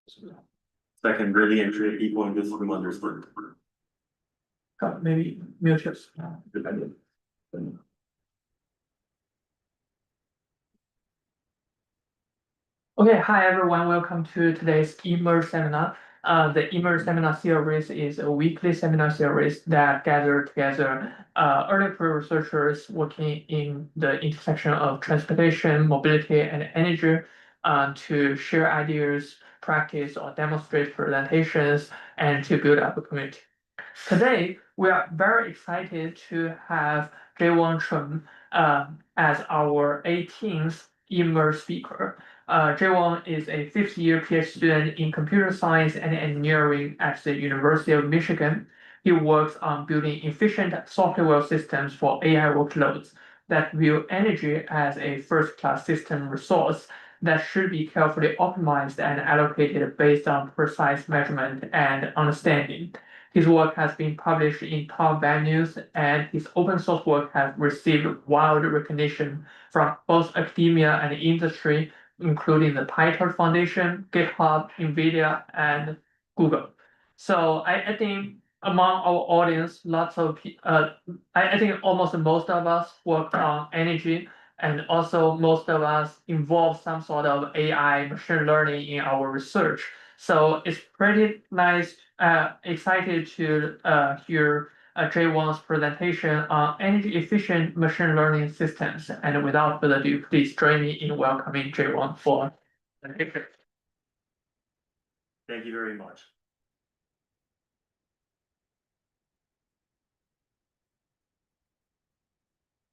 So I can really ensure people in this room understand. Maybe mute yours. Okay, hi everyone, welcome to today's eMERGE seminar. The eMERGE seminar series is a weekly seminar series that gather together early career researchers working in the intersection of transportation, mobility, and energy to share ideas, practice, or demonstrate presentations, and to build up a community. Today, we are very excited to have Jae-Won Chung as our 18th eMERGE speaker. Jae-Won is a fifth-year PhD student in computer science and engineering at the University of Michigan. He works on building efficient software systems for AI workloads that view energy as a first-class system resource that should be carefully optimized and allocated based on precise measurement and understanding. His work has been published in top venues, and his open source work has received wide recognition from both academia and industry, including the PyTorch Foundation, GitHub, NVIDIA, and Google. So I think among our audience, I think almost most of us work on energy, and also most of us involve some sort of AI machine learning in our research. So it's pretty nice, excited to hear Jae-Won's presentation on energy efficient machine learning systems. And without further ado, please join me in welcoming Jae-Won for the presentation. Thank you very much.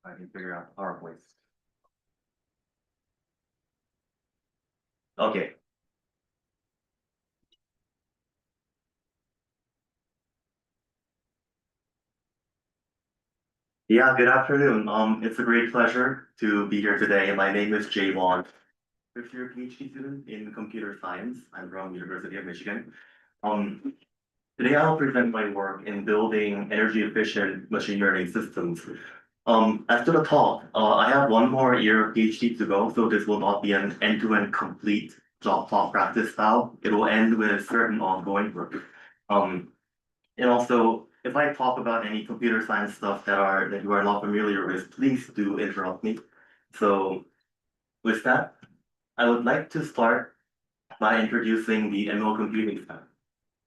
I can figure out PowerPoint. Okay. Yeah, good afternoon. It's a great pleasure to be here today. My name is Jae-Won, fifth-year PhD student in computer science. I'm from University of Michigan. Today I'll present my work in building energy-efficient machine learning systems. After the talk, I have one more year of PhD to go, so this will not be an end-to-end complete job talk practice style. It will end with certain ongoing work. And also, if I talk about any computer science stuff that you are not familiar with, please do interrupt me. So with that, I would like to start by introducing the ML computing stack.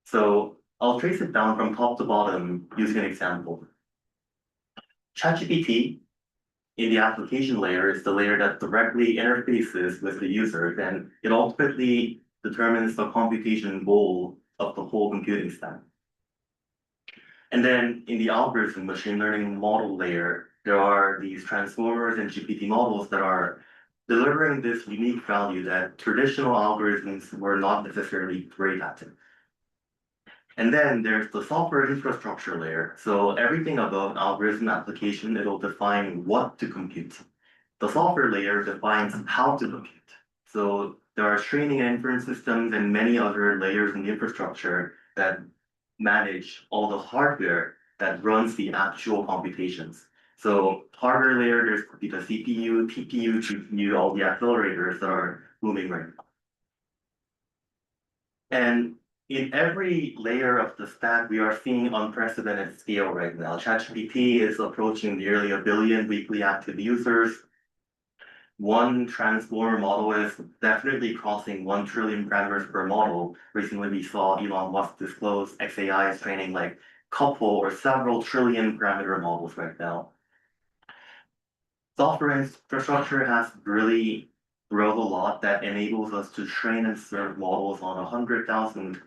So I'll trace it down from top to bottom using an example. ChatGPT in the application layer is the layer that directly interfaces with the user, and it ultimately determines the computation goal of the whole computing stack. And then in the algorithm machine learning model layer, there are these transformers and GPT models that are delivering this unique value that traditional algorithms were not necessarily great at. And then there's the software infrastructure layer. So everything above algorithm application, it'll define what to compute. The software layer defines how to compute. So there are training and inference systems and many other layers in the infrastructure that manage all the hardware that runs the actual computations. So hardware layer, there's the CPU, TPU, GPU, all the accelerators that are booming right now. And in every layer of the stack, we are seeing unprecedented scale right now. ChatGPT is approaching nearly 1 billion weekly active users. One transformer model is definitely crossing 1 trillion parameters per model. Recently, we saw Elon Musk disclose XAI is training like couple or several trillion parameter models right now. Software infrastructure has really grown a lot that enables us to train and serve models on 100,000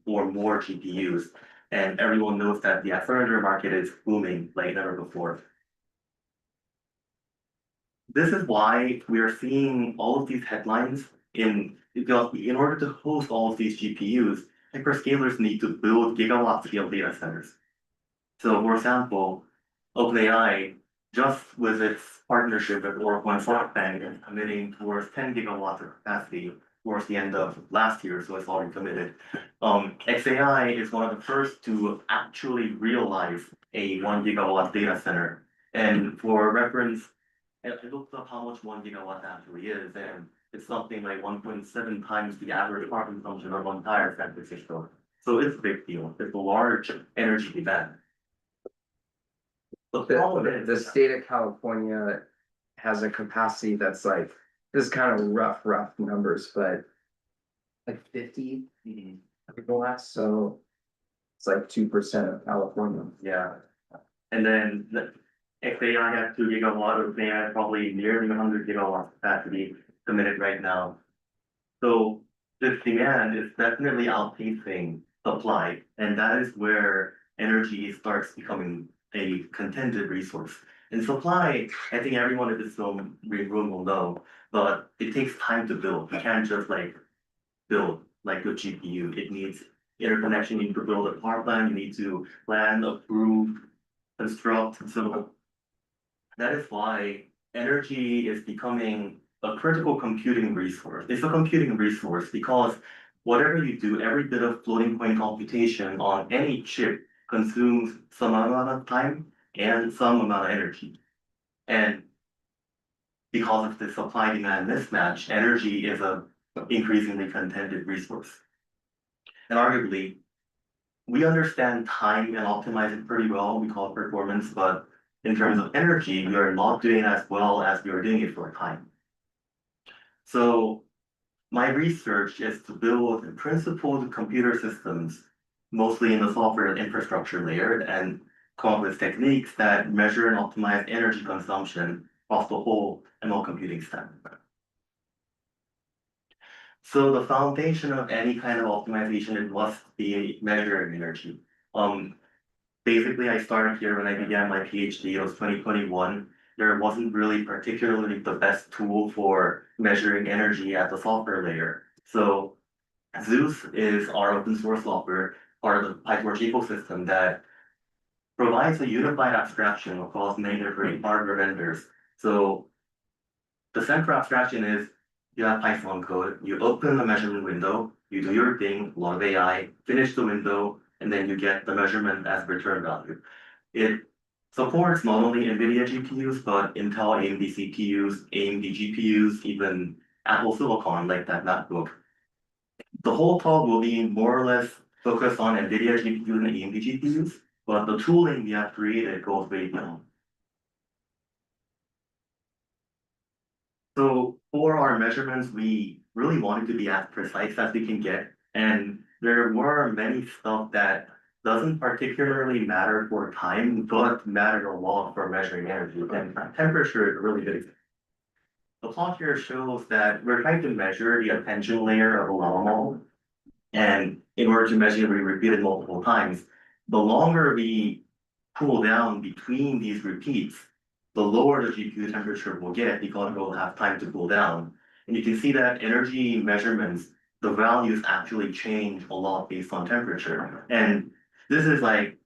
or more GPUs. And everyone knows that the accelerator market is booming like never before. This is why we are seeing all of these headlines because in order to host all of these GPUs, hyperscalers need to build gigawatt scale data centers. So for example, OpenAI, just with its partnership with Oracle and SoftBank, is committing towards 10 gigawatts of capacity towards the end of last year, so it's already committed. XAI is one of the first to actually realize a 1 gigawatt data center. And for reference, I looked up how much 1 gigawatt actually is, and it's something like 1.7 times the average power consumption of entire San Francisco. So it's a big deal. It's a large energy demand. The problem The is, state of California has a capacity that's like, this is kind of rough numbers, but like 50 Mhm, gigawatts, so it's like 2% of California. yeah. And then if AI has 2 gigawatts, they have probably nearly 100 gigawatts capacity committed right now. So this demand is definitely outpacing supply, and that is where energy starts becoming a contingent resource. In supply, I think everyone in this room will know, but it takes time to build. You can't just like build like a GPU. It needs interconnection, you need to build a power plant, you need to plan, approve, construct. So that is why energy is becoming a critical computing resource. It's a computing resource because whatever you do, every bit of floating point computation on any chip consumes some amount of time and some amount of energy. And because of the supply demand mismatch, energy is a increasingly contended resource. And arguably, we understand time and optimize it pretty well. We call it performance, but in terms of energy, we are not doing as well as we are doing it for time. So my research is to build principled computer systems, mostly in the software and infrastructure layer, and come up with techniques that measure and optimize energy consumption across the whole ML computing stack. So the foundation of any kind of optimization, it must be measuring energy. Basically, I started here when I began my PhD, it was 2021. There wasn't really particularly the best tool for measuring energy at the software layer. So Zeus is our open source software, part of the PyTorch ecosystem that provides a unified abstraction across many different hardware vendors. So the central abstraction is you have Python code, you open the measurement window, you do your thing, a lot of AI, finish the window, and then you get the measurement as return value. It supports not only NVIDIA GPUs, but Intel, AMD CPUs, AMD GPUs, even Apple Silicon, like that MacBook. The whole talk will be more or less focused on NVIDIA GPUs and AMD GPUs, but the tooling we have created goes way beyond. So for our measurements, we really wanted to be as precise as we can get. And there were many stuff that doesn't particularly matter for time, but mattered a lot for measuring energy. And temperature is a really good example. The plot here shows that we're trying to measure the attention layer of a lava model. And in order to measure it, we repeat it multiple times. The longer we cool down between these repeats, the lower the GPU temperature will get because it will have time to cool down. And you can see that energy measurements, the values actually change a lot based on temperature. And this is like,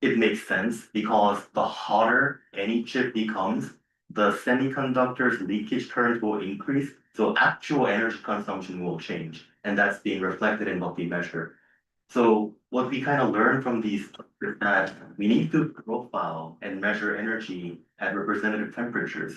it makes sense because the hotter any chip becomes, the semiconductor's leakage current will increase. So actual energy consumption will change. And that's being reflected in what we measure. So what we kind of learned from these is that we need to profile and measure energy at representative temperatures.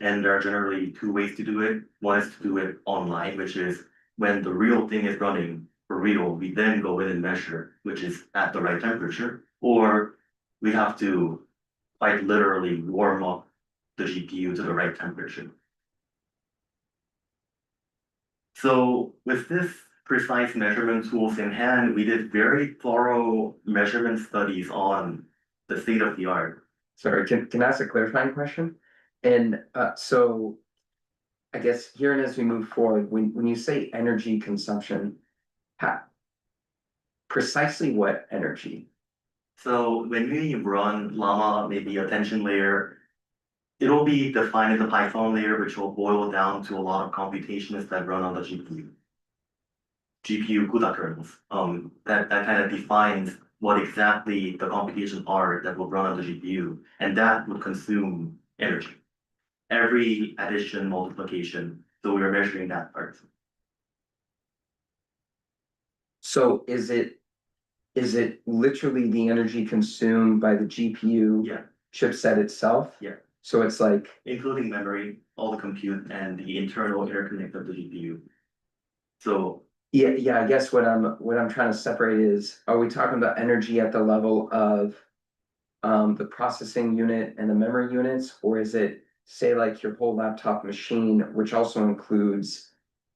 And there are generally two ways to do it. One is to do it online, which is when the real thing is running for real, we then go in and measure, which is at the right temperature. Or we have to quite literally warm up the GPU to the right temperature. So with this precise measurement tools in hand, we did very thorough measurement studies on the state of the art. Sorry, can I ask a clarifying question? And so I guess here and as we move forward, when you say energy consumption, precisely what energy? So when we run Llama, maybe attention layer, it'll be defined in the Python layer, which will boil down to a lot of computations that run on the GPU. GPU CUDA kernels. That kind of defines what exactly the computations are that will run on the GPU, and that would consume energy. Every addition, multiplication, so we are measuring that part. So is it literally the energy consumed by the GPU Yeah, chipset itself? Yeah. So it's like, including memory, all the compute and the internal interconnect of the GPU. So yeah, I guess what I'm trying to separate is, are we talking about energy at the level of the processing unit and the memory units, or is it, say, like your whole laptop machine, which also includes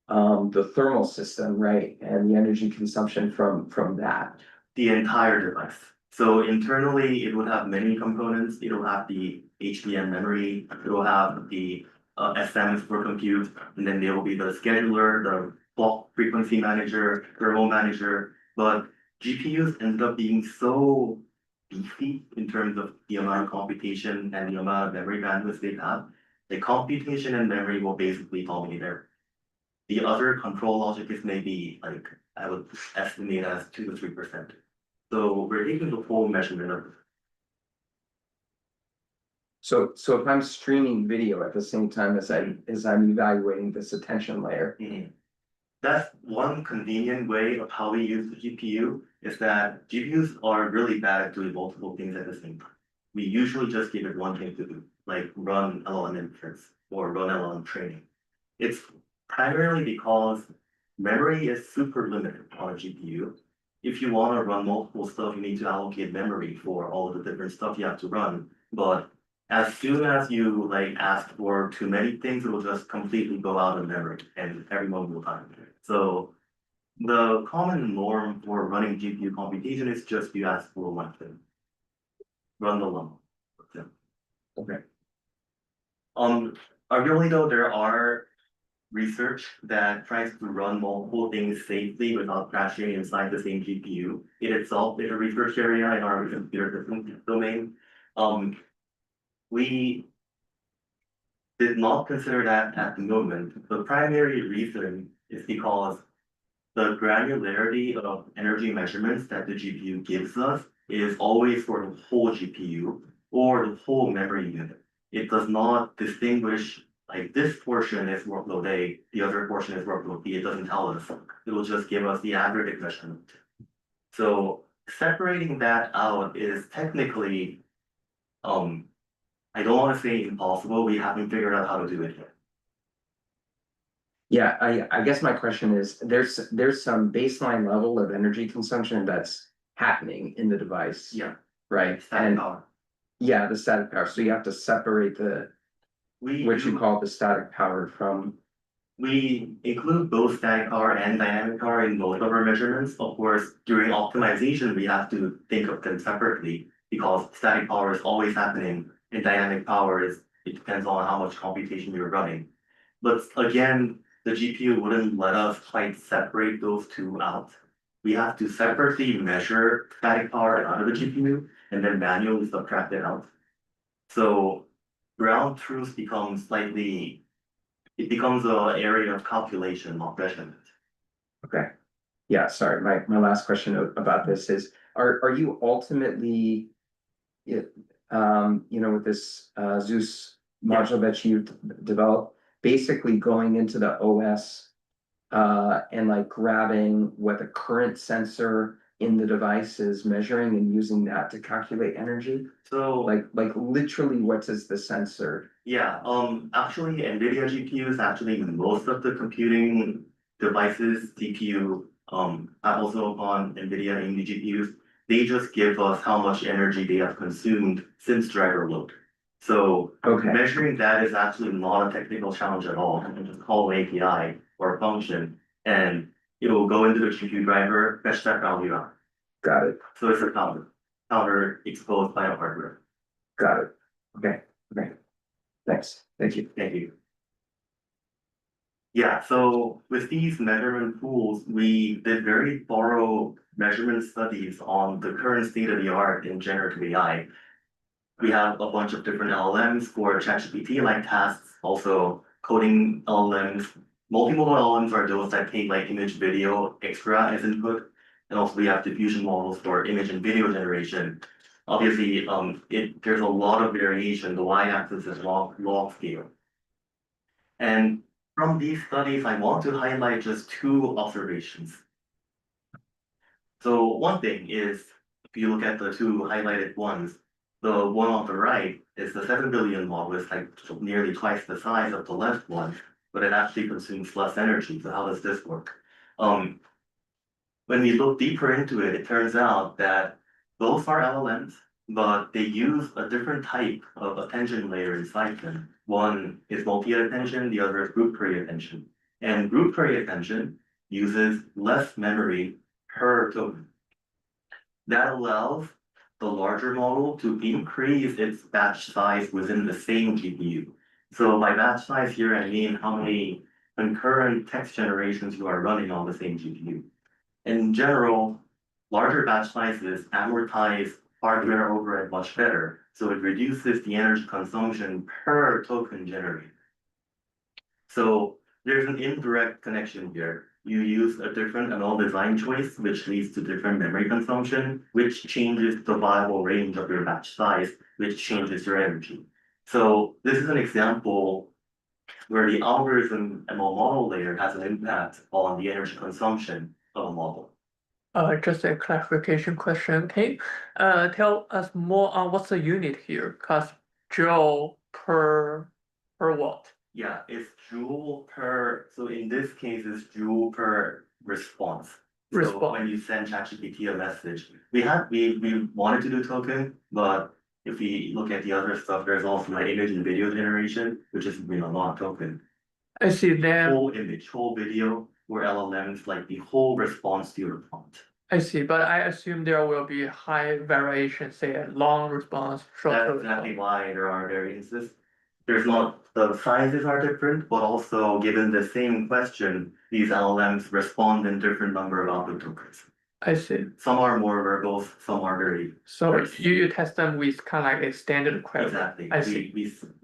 the thermal system, right? And the energy consumption from that. the entire device. So internally, it would have many components. It'll have the HBM memory, it'll have the SMs for compute, and then there will be the scheduler, the clock frequency manager, thermal manager. But GPUs ended up being so beefy in terms of the amount of computation and the amount of memory bandwidth they have. The computation and memory will basically dominate there. The other control logic is maybe like, I would estimate as 2 to 3%. So we're taking the full measurement of. So if I'm streaming video at the same time as I'm evaluating this attention layer. That's one convenient way of how we use the GPU, is that GPUs are really bad at doing multiple things at the same time. We usually just give it one thing to do, like run LLM inference or run LLM training. It's primarily because memory is super limited on a GPU. If you want to run multiple stuff, you need to allocate memory for all of the different stuff you have to run. But as soon as you like ask for too many things, it will just completely go out of memory and everyone will die. So the common norm for running GPU computation is just you ask for one thing. Run the lump. Okay. Arguably though, there are research that tries to run multiple things safely without crashing inside the same GPU. It itself is a research area in our computer systems domain. We did not consider that at the moment. The primary reason is because the granularity of energy measurements that the GPU gives us is always for the whole GPU or the whole memory unit. It does not distinguish like this portion is workload A, the other portion is workload B. It doesn't tell us. It will just give us the aggregate measurement. So separating that out is technically, I don't want to say impossible. We haven't figured out how to do it yet. Yeah, I guess my question is, there's some baseline level of energy consumption that's happening in the device. Yeah, Right? static And power. yeah, the static power. So you have to separate the what you call the static power from. We include both static power and dynamic power in both of our measurements. Of course, during optimization, we have to think of them separately because static power is always happening and dynamic power is, it depends on how much computation you're running. But again, the GPU wouldn't let us quite separate those two out. We have to separately measure static power out of the GPU and then manually subtract it out. So ground truth becomes slightly, it becomes an area of calculation, not measurement. Okay. Yeah, sorry. My last question about this is, are you ultimately, with this Zeus module that you developed, basically going into the OS and like grabbing what the current sensor in the device is measuring and using that to calculate energy? So Like literally, what is the sensor? yeah, actually NVIDIA GPUs, actually most of the computing devices, CPU, Apple Silicon, NVIDIA AMD GPUs, they just give us how much energy they have consumed since driver load. So Okay, measuring that is actually not a technical challenge at all. You can just call an API or a function and it will go into the GPU driver, fetch that value out. got it, So it's a counter exposed by a hardware. got it. Okay, thanks, thank you. Thank you. Yeah, so with these measurement tools, we did very thorough measurement studies on the current state of the art in generative AI. We have a bunch of different LLMs for ChatGPT-like tasks, also coding LLMs. Multimodal LLMs are those that take like image, video, extra as input. And also we have diffusion models for image and video generation. Obviously, there's a lot of variation. The y-axis is log scale. And from these studies, I want to highlight just two observations. So one thing is, if you look at the two highlighted ones, The one on the right is the 7 billion model. It's like nearly twice the size of the left one, but it actually consumes less energy. So how does this work? When we look deeper into it, it turns out that both are LLMs, but they use a different type of attention layer inside them. One is multi-attention, the other is group query attention. And group query attention uses less memory per token. That allows the larger model to increase its batch size within the same GPU. So by batch size here, I mean how many concurrent text generations you are running on the same GPU. In general, larger batch sizes amortize hardware overhead much better, so it reduces the energy consumption per token generated. So there's an indirect connection here. You use a different ML design choice, which leads to different memory consumption, which changes the viable range of your batch size, which changes your energy. So this is an example where the algorithm ML model layer has an impact on the energy consumption of a model. Just a clarification question. Can you tell us more on what's the unit here? Because joule per watt. Yeah, it's joule per, so in this case, it's joule per response. So Response. when you send ChatGPT a message, we wanted to do token, but if we look at the other stuff, there's also like image and video generation, which is not token. I see then. Whole image, whole video, or LLMs, like the whole response to your prompt. I see, but I assume there will be high variation, say a long response, short That's response. exactly why there are variances. There's not, the sizes are different, but also given the same question, these LLMs respond in different number of output tokens. I see. Some are more verbose, some are very. So you test them with kind of like a standard query. Exactly. I see.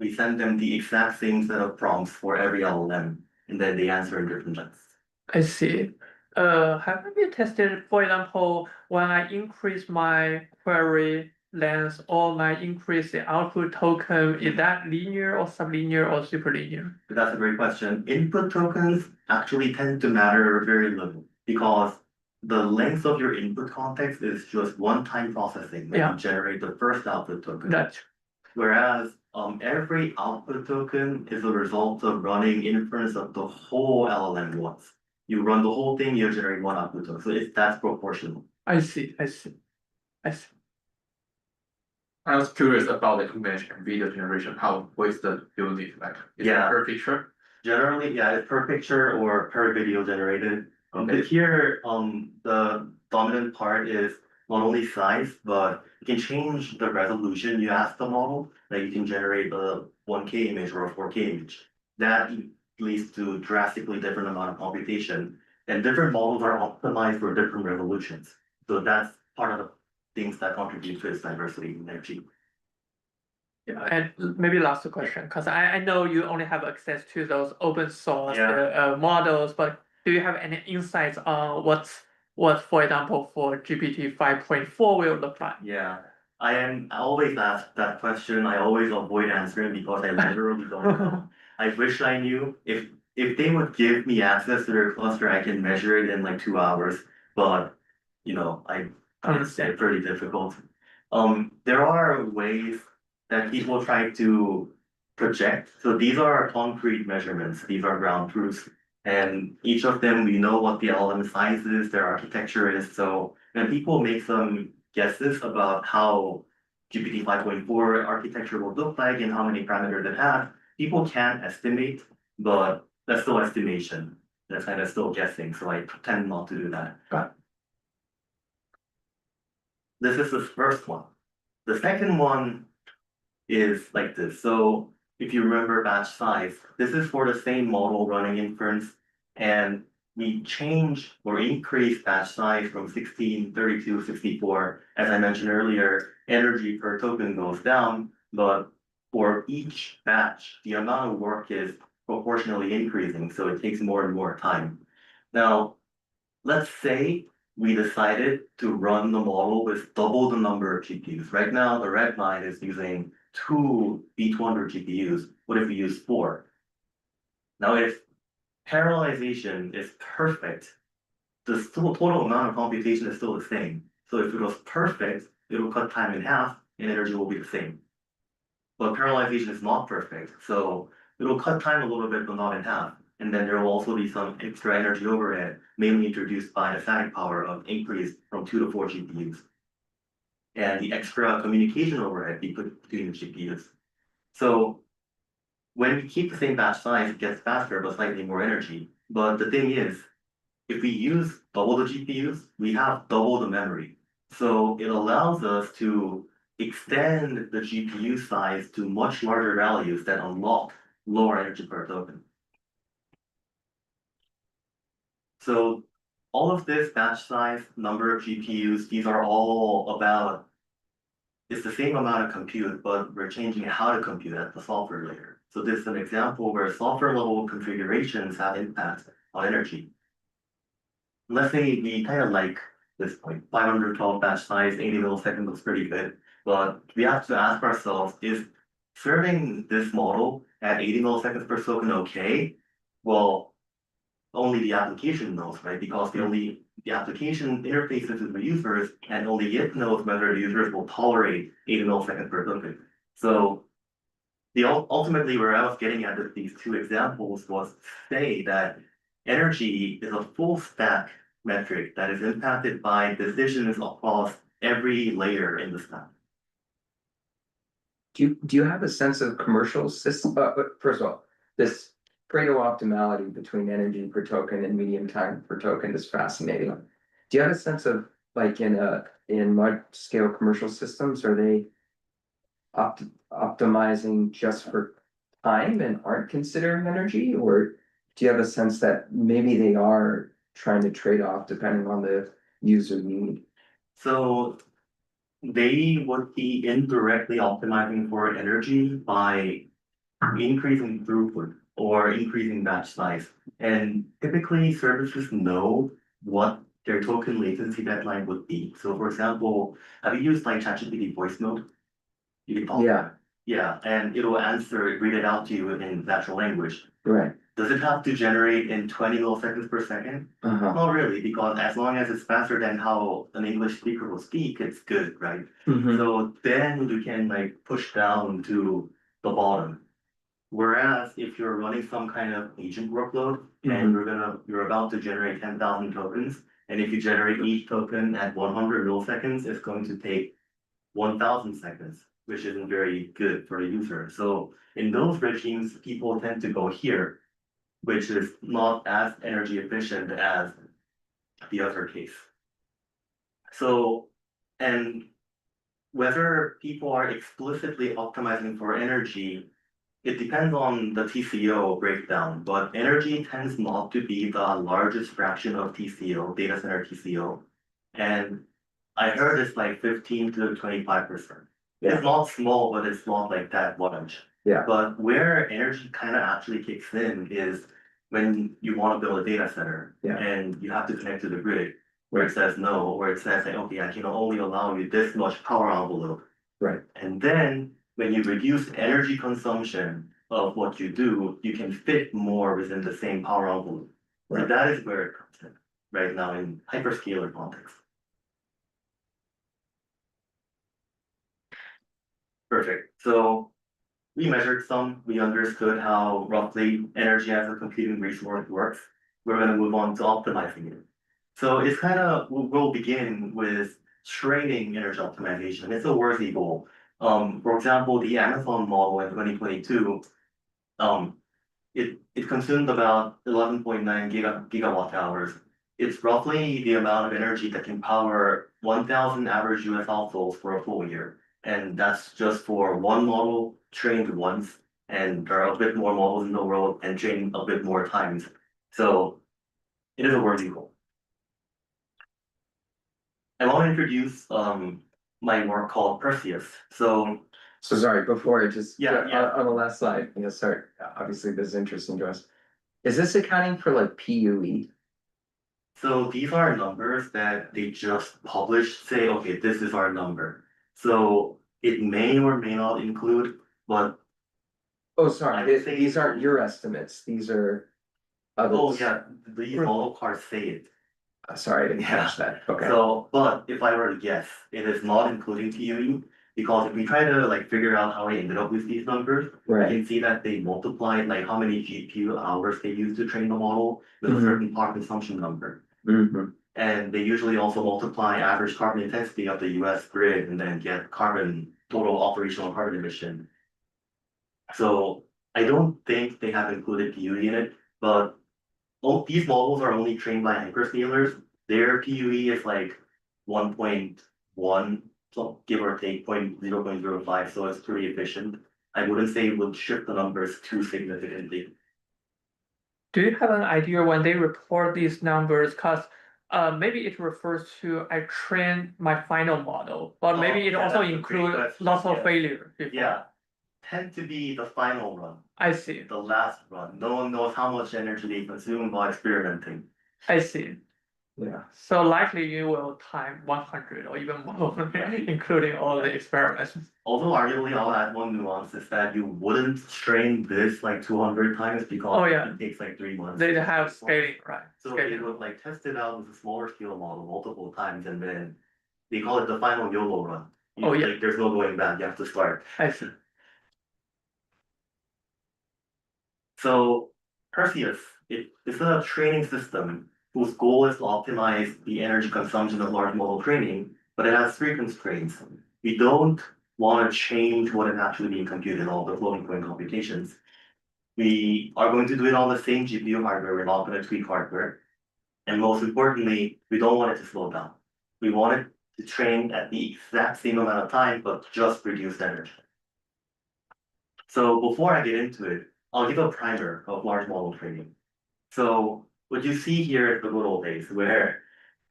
We send them the exact same set of prompts for every LLM, and then they answer in different lengths. I see. Have you tested, for example, when I increase my query length or I increase the output token, is that linear or sublinear or superlinear? That's a great question. Input tokens actually tend to matter very little because the length of your input context is just one-time processing when you generate the first output token. That's Whereas every output token is a result of running inference of the whole LLM once. You run the whole thing, you generate one output token. So that's proportional. I see. I was curious about the image and video generation. What is the unit like? Is it per picture? Generally, yeah, it's per picture or per video generated. Okay. Here, the dominant part is not only size, but you can change the resolution you ask the model. Like you can generate a 1K image or a 4K image. That leads to drastically different amount of computation. And different models are optimized for different resolutions. So that's part of the things that contribute to its diversity in energy. Yeah, and maybe last question, because I know you only have access to those open source models, but do you have any insights on what, for example, for GPT 5.4 will look like? Yeah, I always ask that question. I always avoid answering because I literally don't know. I wish I knew. If they would give me access to their cluster, I can measure it in like 2 hours. But it's pretty difficult. There are ways that people try to project. So these are concrete measurements. These are ground truths. And each of them, we know what the LLM size is, their architecture is. So when people make some guesses about how GPT 5.4 architecture will look like and how many parameters it has, people can estimate, but that's still estimation. That's kind of still guessing. So I tend not to do that. Got it. This is the first one. The second one is like this. So if you remember batch size, this is for the same model running inference, and we change or increase batch size from 16, 32, 64. As I mentioned earlier, energy per token goes down, but for each batch, the amount of work is proportionally increasing, so it takes more and more time. Now, let's say we decided to run the model with double the number of GPUs. Right now, the red line is using 2 B200 GPUs. What if we use 4? Now, if parallelization is perfect, the total amount of computation is still the same. So if it was perfect, it will cut time in half. and energy will be the same. But parallelization is not perfect, so it'll cut time a little bit, but not in half. And then there will also be some extra energy overhead, mainly introduced by the static power of increase from 2 to 4 GPUs. And the extra communication overhead between the GPUs. So when we keep the same batch size, it gets faster, but slightly more energy. But the thing is, if we use double the GPUs, we have double the memory. So it allows us to extend the GPU size to much larger values that unlock lower energy per token. So all of this batch size, number of GPUs, these are all about, it's the same amount of compute, but we're changing how to compute at the software layer. So this is an example where software level configurations have impact on energy. Let's say we kind of like this point, 512 batch size, 80 milliseconds looks pretty good. But we have to ask ourselves, is serving this model at 80 milliseconds per second okay? Well, only the application knows, right? Because the application interfaces with the users, and only it knows whether the users will tolerate 80 milliseconds per second. So ultimately where I was getting at with these two examples was to say that energy is a full stack metric that is impacted by decisions across every layer in the stack. Do you have a sense of commercial system, first of all, this Pareto optimality between energy per token and median time per token is fascinating. Do you have a sense of, like, in large scale commercial systems, are they optimizing just for time and aren't considering energy? Or do you have a sense that maybe they are trying to trade off depending on the user need? So they would be indirectly optimizing for energy by increasing throughput or increasing batch size. And typically services know what their token latency deadline would be. So for example, have you used like ChatGPT voice mode? You can talk. Yeah. Yeah, and it will answer, read it out to you in natural language. Right. Does it have to generate in 20 milliseconds per second? Not really, because as long as it's faster than how an English speaker will speak, it's good, right? So then you can like push down to the bottom. Whereas if you're running some kind of agent workload and you're about to generate 10,000 tokens, and if you generate each token at 100 milliseconds, it's going to take 1,000 seconds, which isn't very good for the user. So in those regimes, people tend to go here, which is not as energy efficient as the other case. So, and whether people are explicitly optimizing for energy, it depends on the TCO breakdown, but energy tends not to be the largest fraction of TCO, data center TCO. And I heard it's like 15 to 25%. Yeah. It's not small, but it's not like that much. Yeah. But where energy kind of actually kicks in is when you want to build a data center and you have to connect to the grid, where it says no, or it says, like, okay, I can only allow you this much power envelope. Right. And then when you reduce energy consumption of what you do, you can fit more within the same power envelope. Right. So that is where it comes in right now in hyperscaler context. Perfect. So we measured some, we understood how roughly energy as a computing resource works. We're going to move on to optimizing it. So it's kind of, we'll begin with training energy optimization. It's a worthy goal. For example, the Amazon model in 2022, it consumed about 11.9 gigawatt hours. It's roughly the amount of energy that can power 1,000 average US households for a full year. And that's just for one model trained once, and there are a bit more models in the world and trained a bit more times. So it is a worthy goal. I want to introduce my work called Perseus. So sorry, before I just Yeah. on the last slide, sorry, obviously this is interesting to us. Is this accounting for like PUE? So these are numbers that they just published, say, okay, this is our number. So it may or may not include, but Oh, sorry, I would say- these aren't your estimates, these are others. oh yeah, these model cards say it. Sorry, I didn't Yeah. catch that, okay. So, but if I were to guess, it is not including PUE. Because if we try to like figure out how they ended up with these numbers, we Right. can see that they multiplied like how many GPU hours they used to train the model with a Mhm. certain power consumption number. Mhm. And they usually also multiply average carbon intensity of the US grid and then get total operational carbon emission. So I don't think they have included PUE in it, but these models are only trained by hyperscalers. Their PUE is like 1.1, so give or take 0.05, so it's pretty efficient. I wouldn't say it would shift the numbers too significantly. Do you have an idea when they report these numbers? Because maybe it refers to I trained my final model, but maybe it yeah, also that's a great includes question, lots of yeah. failure before. Yeah, tend to be the final run, I see. the last run. No one knows how much energy they consume while experimenting. I see. Yeah. So likely you will time 100 or even more, including all the experiments. Although arguably I'll add one nuance is that you wouldn't train this like 200 times because Oh, yeah. it takes like 3 months. They have scaling, right? So Scaling. they would like test it out with a smaller scale model multiple times and then they call it the final YOLO run. Oh, yeah. Like there's no going back, you have to start. I see. So Perseus, it's a training system whose goal is to optimize the energy consumption of large model training, but it has 3 constraints. We don't want to change what is actually being computed, all the floating point computations. We are going to do it on the same GPU hardware, we're not going to tweak hardware. And most importantly, we don't want it to slow down. We want it to train at the exact same amount of time, but just reduced energy. So before I get into it, I'll give a primer of large model training. So what you see here is the good old days where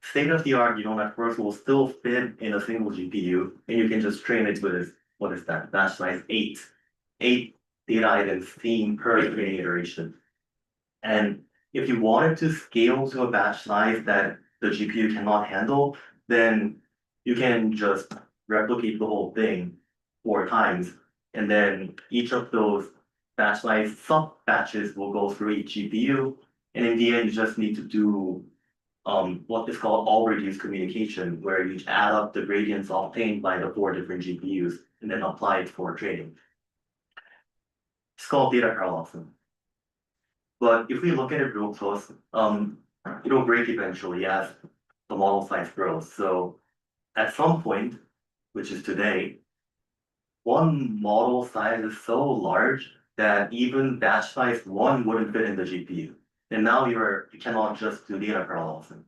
state-of-the-art neural networks will still fit in a single GPU, and you can just train it with, what is that, batch size 8. 8 data items seen per training iteration. And if you wanted to scale to a batch size that the GPU cannot handle, then you can just replicate the whole thing 4 times. And then each of those batch size sub batches will go through each GPU. And in the end, you just need to do what is called all reduced communication, where you add up the gradients obtained by the 4 different GPUs and then apply it for training. It's called data parallelism. But if we look at it real close, it'll break eventually as the model size grows. So at some point, which is today, one model size is so large that even batch size 1 wouldn't fit in the GPU. And now you cannot just do data parallelism.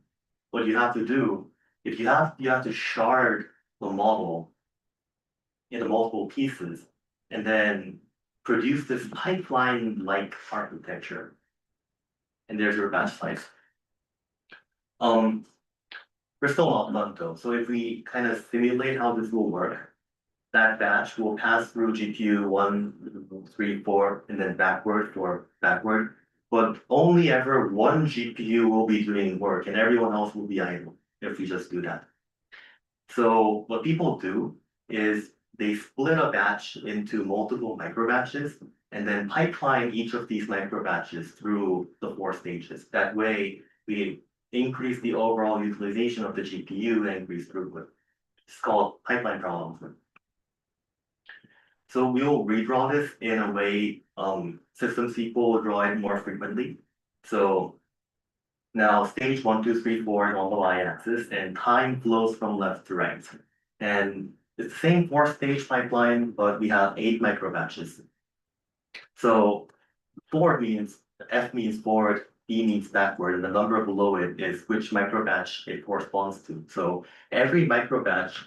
What you have to do, if you have to shard the model into multiple pieces and then produce this pipeline-like architecture. And there's your batch size. We're still not done though. So if we kind of simulate how this will work, that batch will pass through GPU 1, 3, 4, and then backward for backward. But only ever one GPU will be doing work and everyone else will be idle if we just do that. So what people do is they split a batch into multiple micro batches and then pipeline each of these micro batches through the 4 stages. That way we increase the overall utilization of the GPU and increase throughput. It's called pipeline parallelism. So we'll redraw this in a way system SQL will draw it more frequently. So now stage 1, 2, 3, 4 is on the y-axis and time flows from left to right. And it's the same 4-stage pipeline, but we have 8 micro batches. So forward means, F means forward, B means backward, and the number below it is which micro batch it corresponds to. So every micro batch,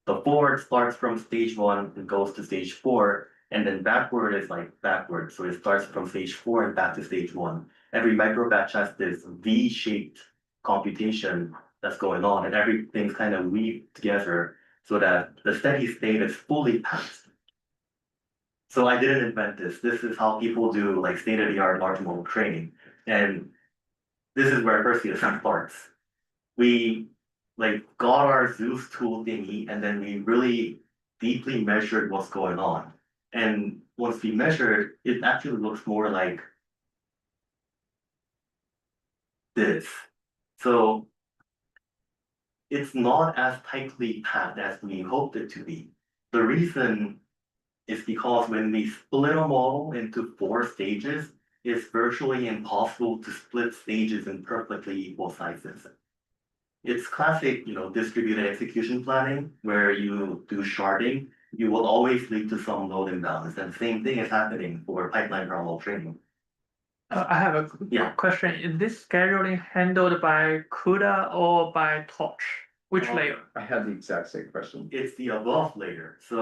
the forward starts from stage 1 and goes to stage 4, and then backward is like backward. So it starts from stage 4 and back to stage 1. Every micro batch has this V-shaped computation that's going on, and everything's kind of weaved together so that the steady state is fully passed. So I didn't invent this. This is how people do like state-of-the-art large model training. And this is where Perseus starts. We like got our Zeus tool thingy and then we really deeply measured what's going on. And once we measured, it actually looks more like this. So it's not as tightly packed as we hoped it to be. The reason is because when we split a model into 4 stages, it's virtually impossible to split stages in perfectly equal sizes. It's classic, distributed execution planning where you do sharding. You will always lead to some load imbalance, and the same thing is happening for pipeline parallel training. I have a Yeah. question. Is this scheduling handled by CUDA or by Torch? Which layer? I had the exact same question. It's the above layer. So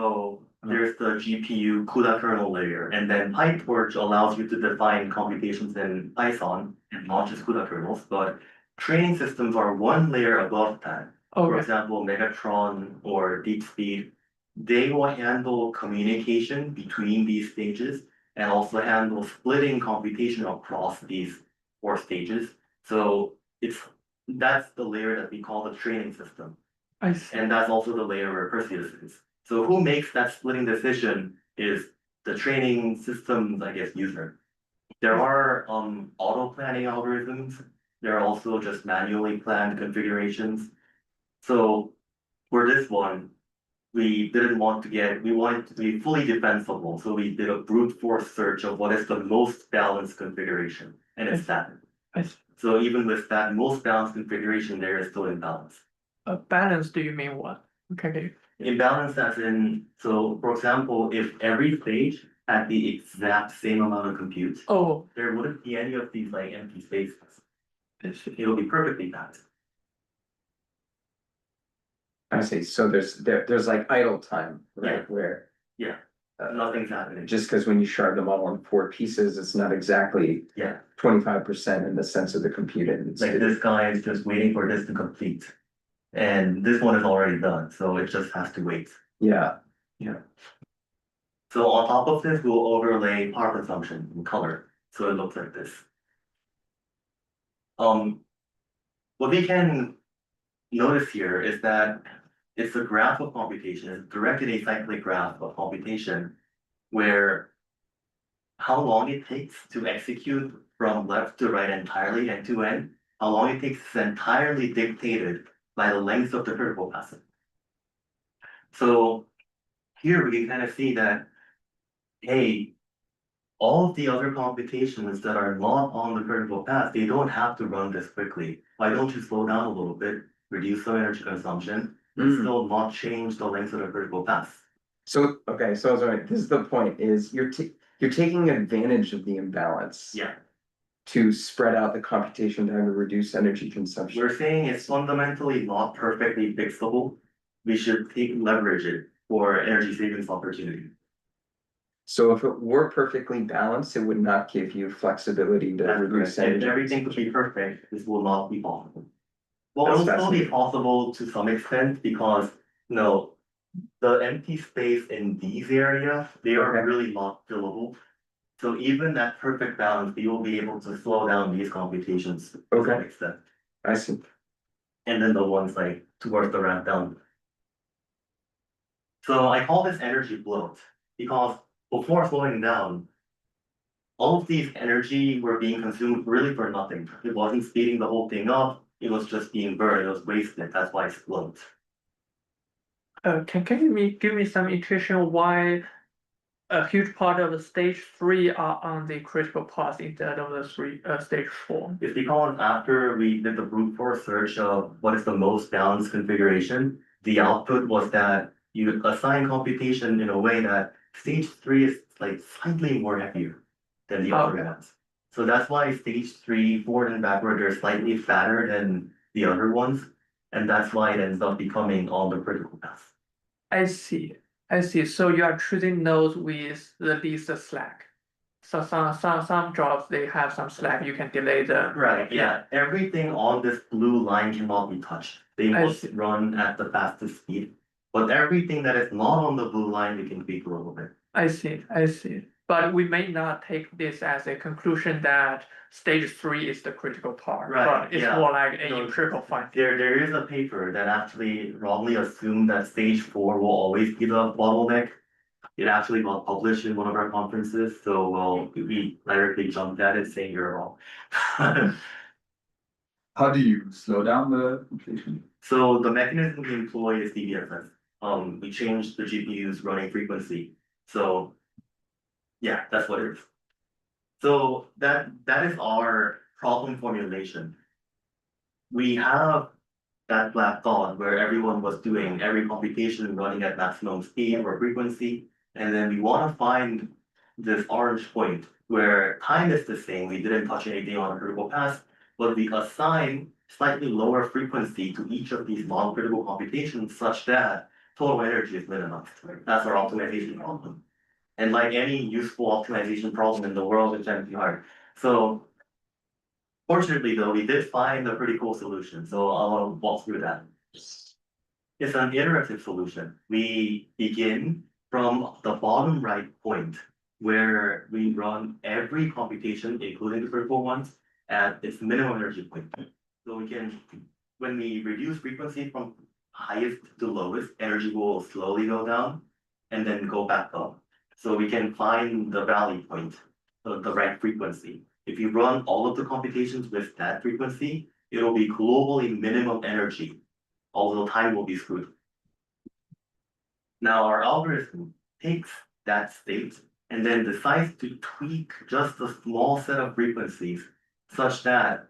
there's the GPU CUDA kernel layer, and then PyTorch allows you to define computations in Python and not just CUDA kernels, but training systems are one layer above that. For Okay, example, Megatron or DeepSpeed, they will handle communication between these stages and also handle splitting computation across these 4 stages. So that's the layer that we call the training system. I see. And that's also the layer where Perseus is. So who makes that splitting decision is the training systems, I guess, user. There are auto planning algorithms. There are also just manually planned configurations. So for this one, we wanted to be fully defensible. So we did a brute force search of what is the most balanced configuration. And it's that. I see. So even with that most balanced configuration, there is still imbalance. Balance, do you mean what? Okay. Imbalance as in, so for example, if every stage had the exact same amount of compute, Oh, there wouldn't be any of these like empty spaces. I see. It'll be perfectly balanced. I see, so there's like idle time, right, where. Yeah. uh, Nothing's happening. Just because when you shard them all in 4 pieces, it's not exactly Yeah, 25% in the sense of the compute. It's like this guy is just waiting for this to complete. And this one is already done, so it just has to wait. Yeah, So on top of this, we'll overlay power consumption in color, so it looks like this. What we can notice here is that it's a graph of computation, it's a directed acyclic graph of computation, where how long it takes to execute from left to right entirely end to end, how long it takes is entirely dictated by the length of the critical path. So here we can kind of see that, hey, all of the other computations that are not on the critical path, they don't have to run this quickly. Why don't you slow down a little bit, reduce some energy consumption, and still not change the length of the critical path? so, okay, so I was wondering, this is the point, is you're taking advantage of the imbalance. Yeah, To spread out the computation time to reduce energy consumption. we're saying it's fundamentally not perfectly fixable. We should leverage it for energy savings opportunity. So if it were perfectly balanced, it would not give you flexibility to That's reduce correct. If energy. everything could be perfect, this will not be possible. Well, That's it'll still be fascinating. possible to some extent because, the empty space in these areas, they are Okay. really not fillable. So even at perfect balance, we will be able to slow down these computations to some Okay. extent. I see. And then the ones like towards the ramp down. So I call this energy bloat because before slowing down, all of these energy were being consumed really for nothing. It wasn't speeding the whole thing up. It was just being burned. It was wasted. That's why it's bloat. Can you give me some intuition why a huge part of the stage 3 are on the critical path instead of the stage 4? It's because after we did the brute force search of what is the most balanced configuration, the output was that you assign computation in a way that stage 3 is like slightly more heavier than the other Okay. ones. So that's why stage 3, forward and backward, are slightly fatter than the other ones. And that's why it ends up becoming on the critical path. I see. So you are choosing nodes with the least slack. So some jobs they have some slack, you can delay the. Right, yeah. Everything on this blue line cannot be touched. They I must see. run at the fastest speed. But everything that is not on the blue line, we can tweak a little bit. I see. But we may not take this as a conclusion that stage 3 is the critical part. Right, But it's yeah. more like a No, empirical finding. There is a paper that actually wrongly assumed that stage 4 will always be the bottleneck. It actually got published in one of our conferences, so we directly jumped at it saying you're wrong. How do you slow down the completion? So the mechanism we employ is DBFS. we changed the GPU's running frequency. So yeah, that's what it is. So that is our problem formulation. We have that black dot where everyone was doing every computation running at maximum speed or frequency, and then we want to find this orange point where time is the same, we didn't touch anything on a critical path, but we assign slightly lower frequency to each of these non-critical computations such that total energy is minimized. That's our optimization problem. And like any useful optimization problem in the world, it's gonna be hard. So fortunately though, we did find a pretty cool solution, so I'll walk through that. It's an iterative solution. We begin from the bottom right point where we run every computation, including the critical ones, at its minimum energy point. So we can, when we reduce frequency from highest to lowest, energy will slowly go down and then go back up. So we can find the valley point, the right frequency. If you run all of the computations with that frequency, it'll be globally minimum energy, although time will be screwed. Now our algorithm takes that state and then decides to tweak just a small set of frequencies such that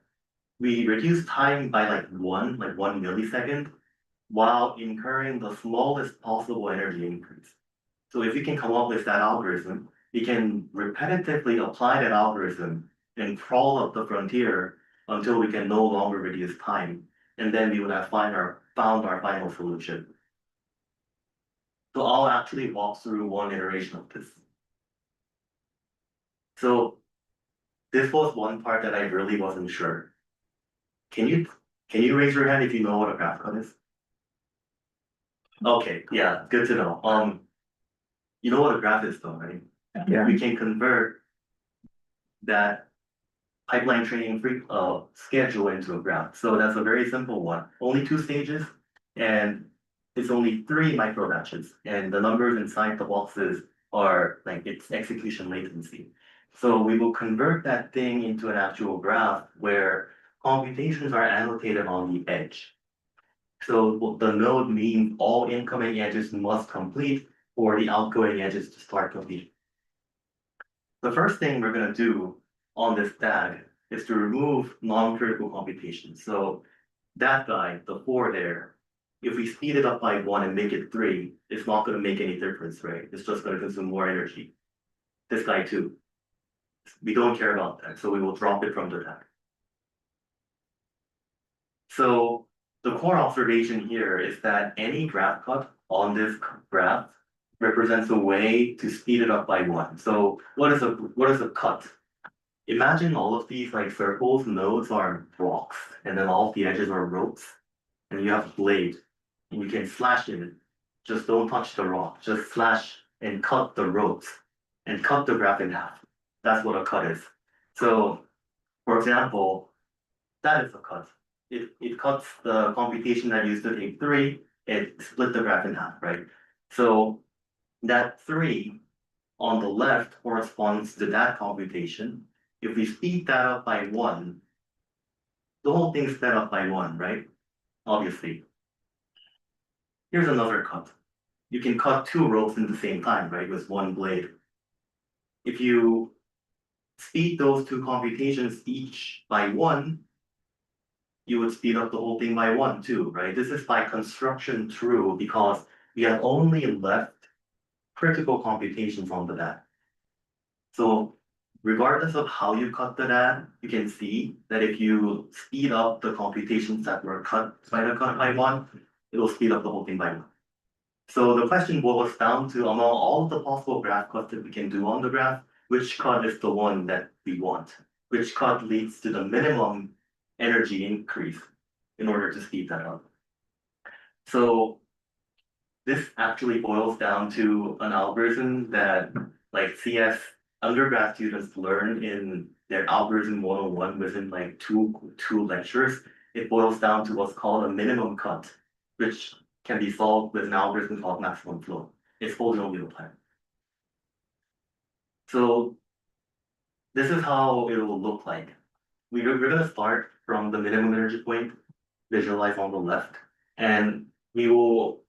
we reduce time by like one millisecond, while incurring the smallest possible energy increase. So if we can come up with that algorithm, we can repetitively apply that algorithm and crawl up the frontier until we can no longer reduce time. And then we would have found our final solution. So I'll actually walk through one iteration of this. So this was one part that I really wasn't sure. Can you raise your hand if you know what a graph cut is? Okay, yeah, good to know. You know what a graph is though, right? Yeah. We can convert that pipeline training schedule into a graph. So that's a very simple one. Only 2 stages, and it's only 3 micro batches, and the numbers inside the boxes are like its execution latency. So we will convert that thing into an actual graph where computations are annotated on the edge. So the node means all incoming edges must complete for the outgoing edges to start completing. The first thing we're gonna do on this DAG is to remove non-critical computations. So that guy, the 4 there, if we speed it up by 1 and make it 3, it's not gonna make any difference, right? It's just gonna consume more energy. This guy too. We don't care about that, so we will drop it from the DAG. So the core observation here is that any graph cut on this graph represents a way to speed it up by 1. So what is a cut? Imagine all of these like circles, nodes are rocks, and then all of the edges are ropes, and you have a blade, and you can slash it. Just don't touch the rock, just slash and cut the ropes, and cut the graph in half. That's what a cut is. So, for example, that is a cut. It cuts the computation that used to take 3, it split the graph in half, right? So that 3 on the left corresponds to that computation. If we speed that up by 1, the whole thing's sped up by 1, right? Obviously. Here's another cut. You can cut 2 ropes in the same time, right, with 1 blade. If you speed those 2 computations each by 1, you would speed up the whole thing by 1 too, right? This is by construction true because we have only left critical computations on the DAG. So regardless of how you cut the DAG, you can see that if you speed up the computations that were cut by 1, it'll speed up the whole thing by 1. So the question boils down to, among all of the possible graph cuts that we can do on the graph, which cut is the one that we want? Which cut leads to the minimum energy increase in order to speed that up? So this actually boils down to an algorithm that like CS undergrad students learn in their algorithm 101 within like two lectures. It boils down to what's called a minimum cut, which can be solved with an algorithm called maximum flow. It's polynomial time. So this is how it will look like. We're gonna start from the minimum energy point, visualize on the left, and we will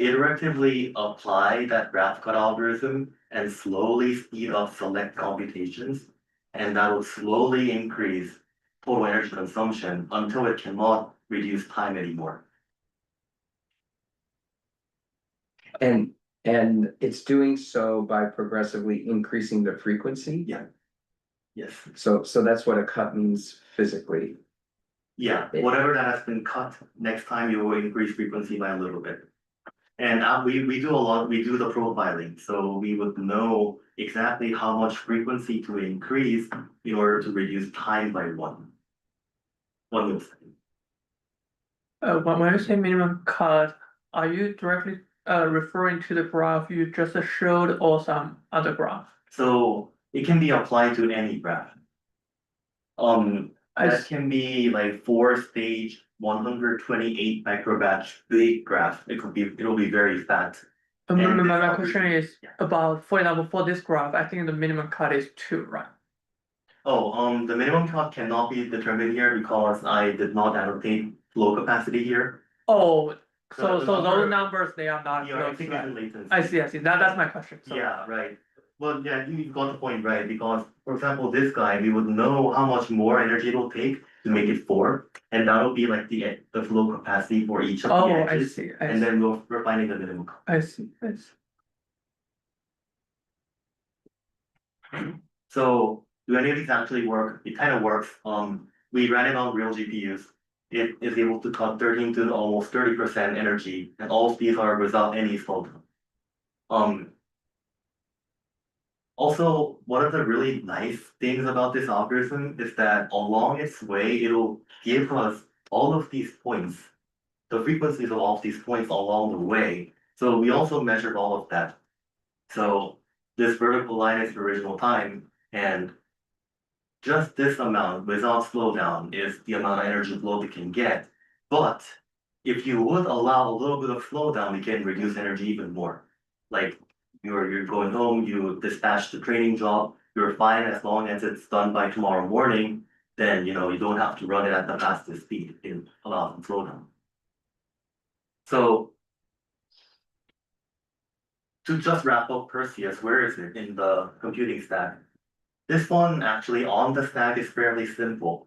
iteratively apply that graph cut algorithm and slowly speed up select computations. And that will slowly increase total energy consumption until it cannot reduce time anymore. And it's doing so by progressively increasing the frequency. Yeah. Yes. So that's what a cut means physically. Yeah, whatever that has been cut, next time you will increase frequency by a little bit. And we do the profiling, so we would know exactly how much frequency to increase in order to reduce time by one millisecond. When you say minimum cut, are you directly referring to the graph you just showed or some other graph? So it can be applied to any graph. That can be like 4-stage, 128 microbatch big graph. It'll be very fat. And My this question is yeah. about, for example, for this graph, I think the minimum cut is 2, right? Oh, the minimum cut cannot be determined here because I did not annotate flow capacity here. Oh, So so the number- those numbers, they are not Your close, right? execution latency. I see, that's my question, so. Yeah, right. Well, yeah, you got the point, right? Because, for example, this guy, we would know how much more energy it'll take to make it 4, and that'll be like the flow capacity for each of the Oh, I edges. see, And then we're finding the minimum cut. I see. So do any of these actually work? It kind of works. We ran it on real GPUs. It is able to cut 13 to almost 30% energy, and all of these are without any slowdown. Also, one of the really nice things about this algorithm is that along its way, it'll give us all of these points, the frequencies of all of these points along the way. So we also measured all of that. So this vertical line is the original time, and just this amount without slowdown is the amount of energy flow we can get. But if you would allow a little bit of slowdown, we can reduce energy even more. Like you're going home, you dispatch the training job, you're fine as long as it's done by tomorrow morning, then you don't have to run it at the fastest speed. It allows some slowdown. So to just wrap up Perseus, where is it in the computing stack? This one actually on the stack is fairly simple.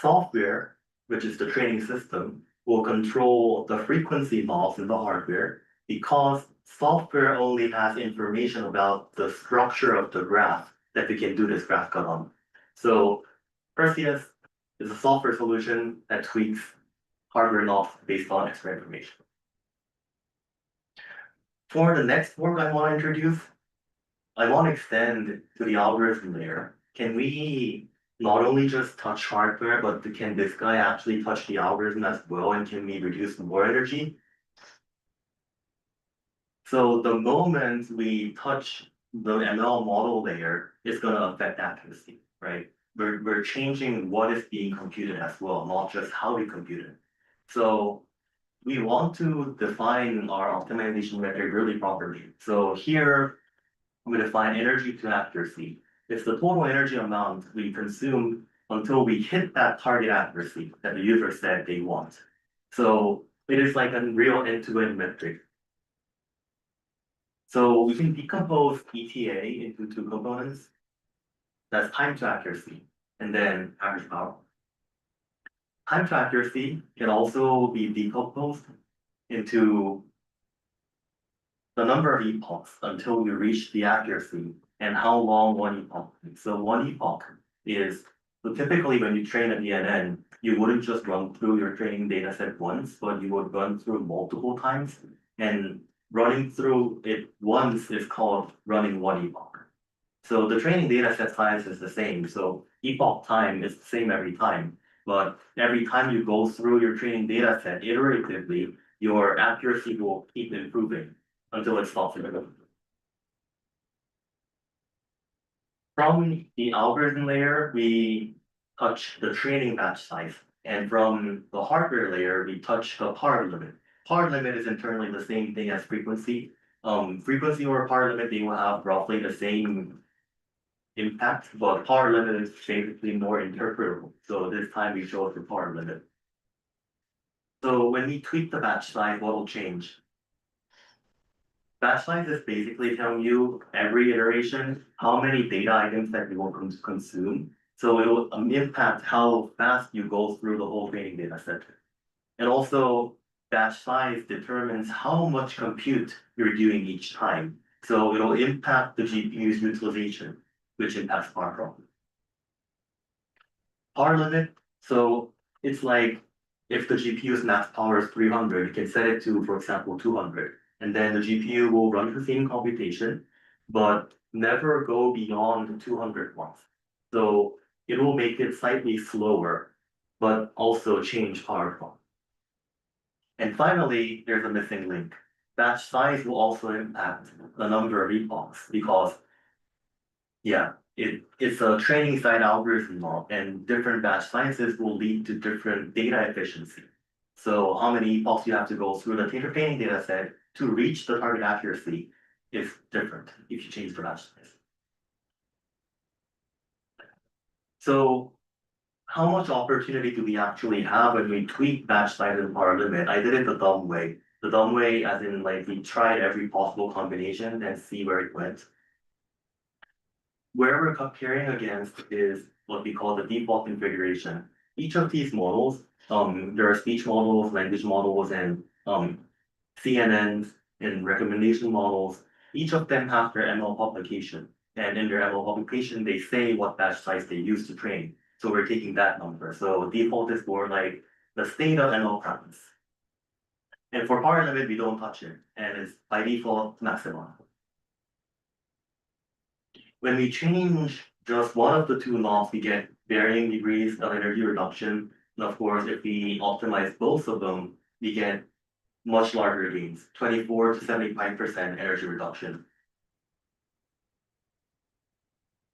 Software, which is the training system, will control the frequency loss in the hardware because software only has information about the structure of the graph that we can do this graph cut on. So Perseus is a software solution that tweaks hardware loss based on extra information. For the next work I want to introduce, I want to extend to the algorithm layer. Can we not only just touch hardware, but can this guy actually touch the algorithm as well, and can we reduce more energy? So the moment we touch the ML model layer, it's going to affect accuracy, right? We're changing what is being computed as well, not just how we compute it. So we want to define our optimization method really properly. So here we define energy to accuracy. It's the total energy amount we consume until we hit that target accuracy that the user said they want. So it is like a real end-to-end metric. So we can decompose ETA into 2 components. That's time to accuracy, and then average power. Time to accuracy can also be decomposed into the number of epochs until we reach the accuracy and how long one epoch is. So one epoch is, so typically when you train a DNN, you wouldn't just run through your training data set once, but you would run through multiple times. And running through it once is called running one epoch. So the training data set size is the same. So epoch time is the same every time. But every time you go through your training data set iteratively, your accuracy will keep improving until it stops improving. From the algorithm layer, we touch the training batch size. And from the hardware layer, we touch the power limit. Power limit is internally the same thing as frequency. Frequency or power limit, they will have roughly the same impact, but power limit is basically more interpretable. So this time we chose the power limit. So when we tweak the batch size, what will change? batch size is basically telling you every iteration how many data items that you will consume. So it will impact how fast you go through the whole training data set. And also batch size determines how much compute you're doing each time. So it'll impact the GPU's utilization, which impacts power draw. Power limit, so it's like if the GPU's max power is 300, you can set it to, for example, 200. And then the GPU will run the same computation, but never go beyond 200 once. So it will make it slightly slower, but also change power draw. And finally, there's a missing link. Batch size will also impact the number of epochs because, yeah, it's a training side algorithm law, and different batch sizes will lead to different data efficiency. So how many epochs you have to go through the training data set to reach the target accuracy is different if you change the batch size. So how much opportunity do we actually have when we tweak batch size and power limit? I did it the dumb way. The dumb way as in like we tried every possible combination and see where it went. Where we're comparing against is what we call the default configuration. Each of these models, there are speech models, language models, and CNNs and recommendation models. Each of them have their ML publication. And in their ML publication, they say what batch size they use to train. So we're taking that number. So default is more like the state of ML practice. And for power limit, we don't touch it. And it's by default maximum. When we change just one of the two knobs, we get varying degrees of energy reduction. And of course, if we optimize both of them, we get much larger gains, 24 to 75% energy reduction.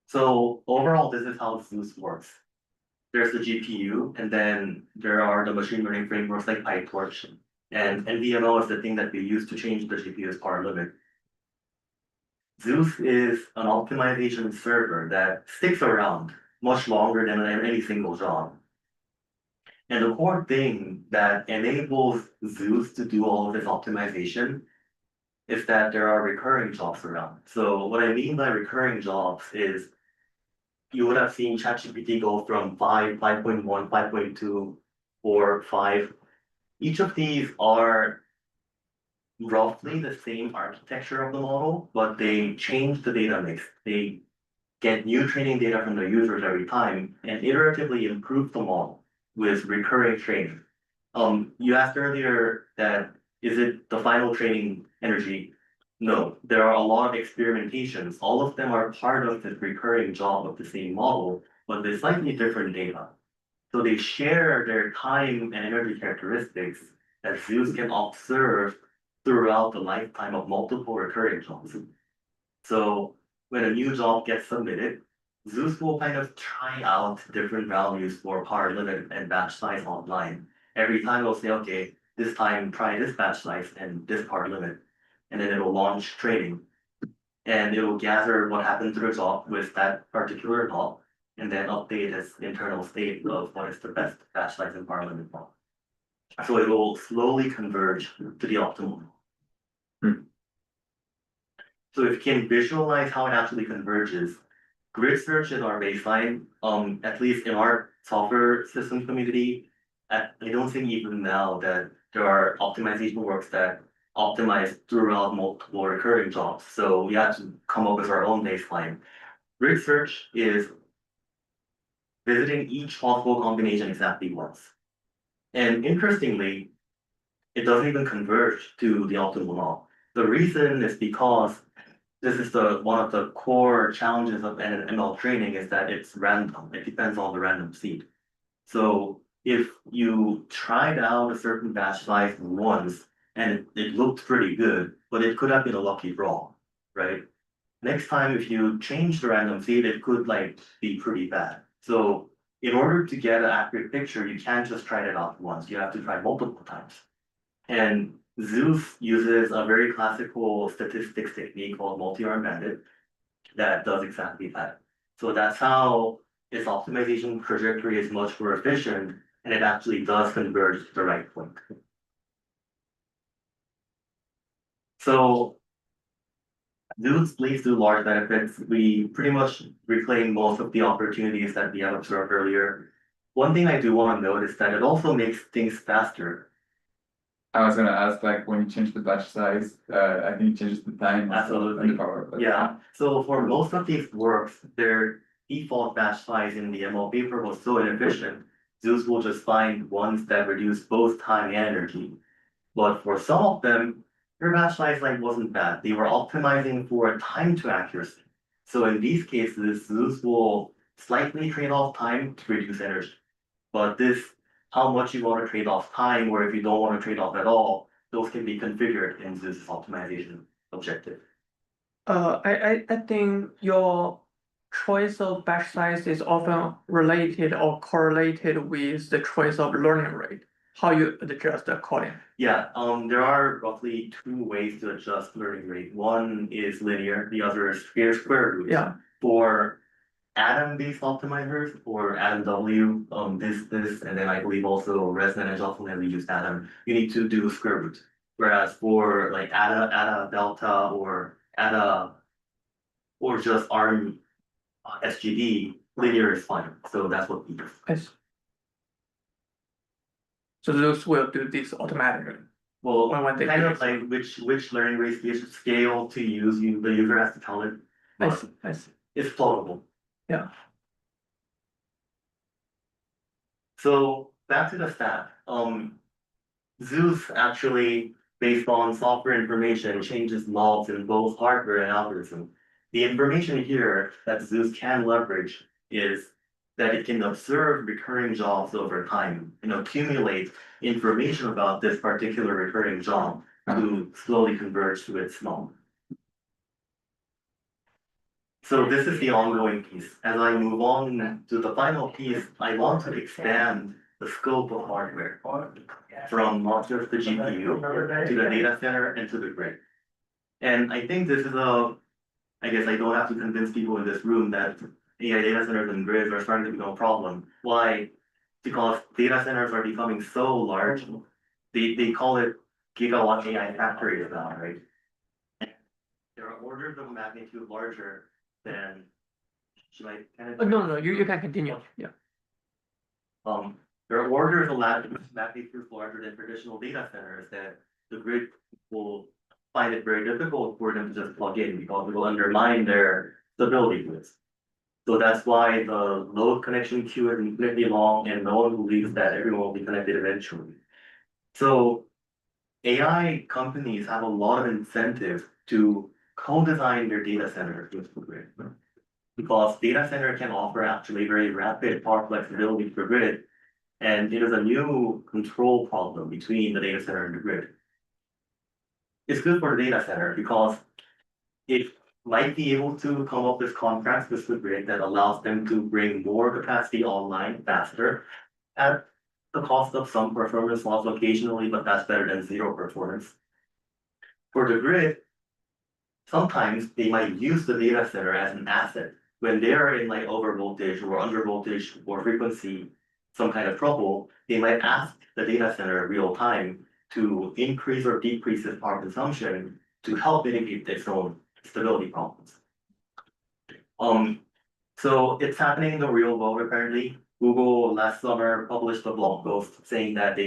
So overall, this is how Zeus works. There's the GPU, and then there are the machine learning frameworks like PyTorch. And NVMO is the thing that we use to change the GPU's power limit. Zeus is an optimization server that sticks around much longer than any single job. And the core thing that enables Zeus to do all of this optimization is that there are recurring jobs around. So what I mean by recurring jobs is you would have seen ChatGPT go from 5, 5.1, 5.2, 4, 5. Each of these are roughly the same architecture of the model, but they change the data mix. They get new training data from the users every time and iteratively improve the model with recurring training. You asked earlier that is it the final training energy? No, there are a lot of experimentations. All of them are part of the recurring job of the same model, but with slightly different data. So they share their time and energy characteristics that Zeus can observe throughout the lifetime of multiple recurring jobs. So when a new job gets submitted, Zeus will kind of try out different values for power limit and batch size online. Every time it'll say, okay, this time try this batch size and this power limit. And then it'll launch training. And it'll gather what happened to the job with that particular job, and then update its internal state of what is the best batch size and power limit model. So it will slowly converge to the optimal. So if you can visualize how it actually converges, grid search is our baseline. At least in our software system community, I don't think even now that there are optimization works that optimize throughout multiple recurring jobs. So we have to come up with our own baseline. Grid search is visiting each possible combination exactly once. And interestingly, it doesn't even converge to the optimal model. The reason is because this is one of the core challenges of ML training is that it's random. It depends on the random seed. So if you tried out a certain batch size once and it looked pretty good, but it could have been a lucky draw, right? Next time, if you change the random seed, it could like be pretty bad. So in order to get an accurate picture, you can't just try it out once. You have to try multiple times. And Zeus uses a very classical statistics technique called multi-arm bandit that does exactly that. So that's how its optimization trajectory is much more efficient, and it actually does converge to the right point. So Zeus leads to large benefits. We pretty much reclaim most of the opportunities that we have observed earlier. One thing I do want to note is that it also makes things faster. I was gonna ask, like, when you change the batch size, I think it changes the time. also, Absolutely. And the power, but Yeah, so for most of these works, their default batch size in the ML paper was so inefficient, Zeus will just find ones that reduce both time and energy. But for some of them, their batch size like wasn't bad. They were optimizing for time to accuracy. So in these cases, Zeus will slightly trade off time to reduce energy. But this, how much you want to trade off time, or if you don't want to trade off at all, those can be configured in Zeus's optimization objective. I think your choice of batch size is often related or correlated with the choice of learning rate, how you adjust according. Yeah, there are roughly two ways to adjust learning rate. One is linear, the other is square root. Yeah. For Atom-based optimizers or Atom W, this, and then I believe also Resonant Edge ultimately used Atom, you need to do square root. Whereas for like Ada Delta or Ada or just ARM SGD, linear is fine. So that's what we do. Yes. So those will do this automatically. Well, When they kind do of like which learning rate scale to use, the user has to tell it. I But see, I see. it's pluggable. Yeah. So back to the stat. Zeus actually, based on software information, changes laws in both hardware and algorithm. The information here that Zeus can leverage is that it can observe recurring jobs over time and accumulate information about this particular recurring job to slowly converge to its norm. So this is the ongoing piece. As I move on to the final piece, I want to expand the scope of hardware from not just the GPU to the data center and to the grid. And I think this is I guess I don't have to convince people in this room that AI data centers and grids are starting to become a problem. Why? Because data centers are becoming so large. They call it gigawatt AI factories now, right? And there are orders of magnitude larger than, should I kind of? No, you can continue, yeah. There are orders of magnitude larger than traditional data centers that the grid will find it very difficult for them to just plug in because it will undermine their stability grids. So that's why the load connection queue is infinitely long and no one believes that everyone will be connected eventually. So AI companies have a lot of incentive to co-design their data centers with the grid. Because data center can offer actually very rapid power flexibility to the grid. And it is a new control problem between the data center and the grid. It's good for the data center because it might be able to come up with contracts with the grid that allows them to bring more capacity online faster at the cost of some performance loss occasionally, but that's better than zero performance. For the grid, sometimes they might use the data center as an asset when they are in like over voltage or under voltage or frequency, some kind of trouble, they might ask the data center real time to increase or decrease its power consumption to help mitigate its own stability problems. So it's happening in the real world apparently. Google last summer published a blog post saying that they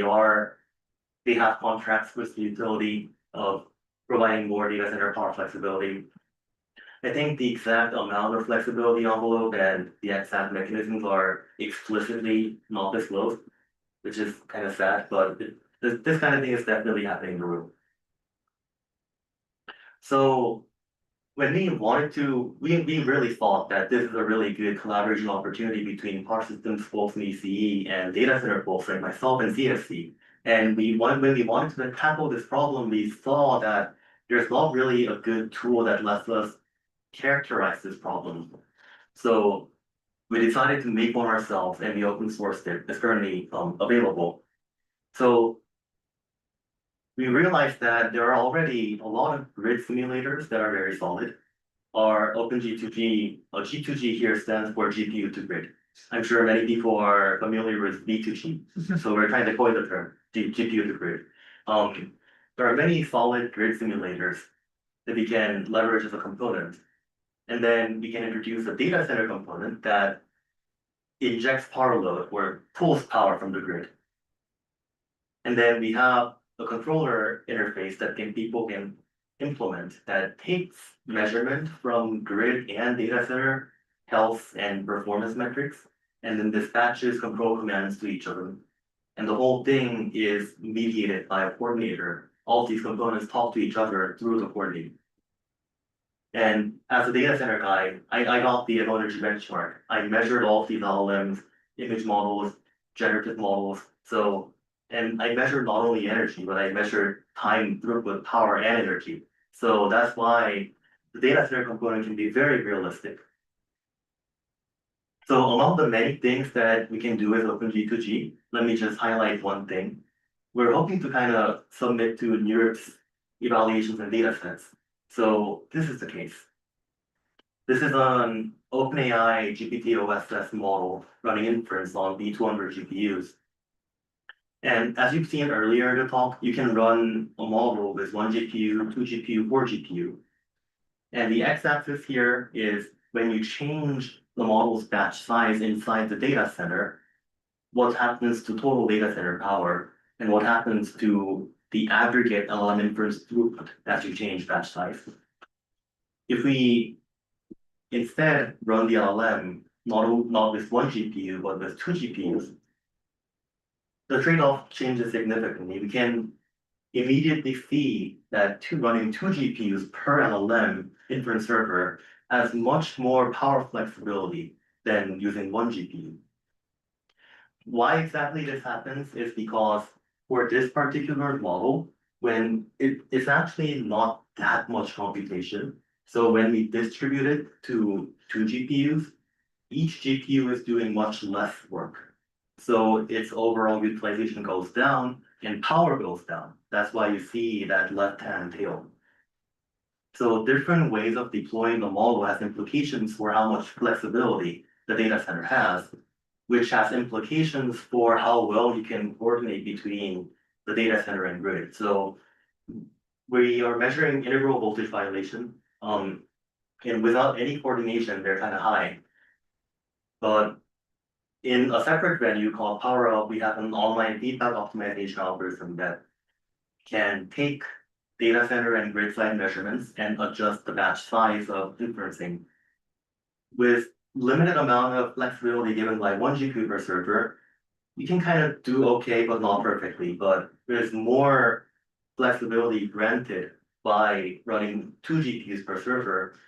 have contracts with the utility of providing more data center power flexibility. I think the exact amount of flexibility envelope and the exact mechanisms are explicitly not disclosed, which is kind of sad, but this kind of thing is definitely happening in the room. So when we wanted to, we really thought that this is a really good collaboration opportunity between power systems folks in ECE and data center folks like myself and CSC. And when we wanted to tackle this problem, we saw that there's not really a good tool that lets us characterize this problem. So we decided to make one ourselves and we open sourced it. It's currently available. So we realized that there are already a lot of grid simulators that are very solid. Our OpenG2G, G2G here stands for GPU to grid. I'm sure many people are familiar with B2G. So we're trying to coin the term GPU to grid. There are many solid grid simulators. that we can leverage as a component. And then we can introduce a data center component that injects power load or pulls power from the grid. And then we have a controller interface that people can implement that takes measurement from grid and data center health and performance metrics, and then dispatches control commands to each of them. And the whole thing is mediated by a coordinator. All of these components talk to each other through the coordinator. And as a data center guy, I got the energy benchmark. I measured all of these LLMs, image models, generative models. So, and I measured not only energy, but I measured time, throughput, power, and energy. So that's why the data center component can be very realistic. So among the many things that we can do with OpenG2G, let me just highlight one thing. We're hoping to kind of submit to NeurIPS evaluations and data sets. So this is the case. This is an OpenAI GPT-OSS model running inference on B200 GPUs. And as you've seen earlier in the talk, you can run a model with 1 GPU, 2 GPU, 4 GPU. And the x-axis here is when you change the model's batch size inside the data center, what happens to total data center power, and what happens to the aggregate LLM inference throughput as you change batch size. If we instead run the LLM not with 1 GPU, but with 2 GPUs, the trade-off changes significantly. We can immediately see that running 2 GPUs per LLM inference server has much more power flexibility than using 1 GPU. Why exactly this happens is because for this particular model, when it's actually not that much computation. So when we distribute it to 2 GPUs, each GPU is doing much less work. So its overall utilization goes down and power goes down. That's why you see that left-hand tail. So different ways of deploying the model has implications for how much flexibility the data center has, which has implications for how well you can coordinate between the data center and grid. So we are measuring integral voltage violation, and without any coordination, they're kind of high. But in a separate venue called Power Up, we have an online feedback optimization algorithm that can take data center and grid side measurements and adjust the batch size of inferencing. With limited amount of flexibility given by 1 GPU per server, you can kind of do okay, but not perfectly. But there's more flexibility granted by running 2 GPUs per server.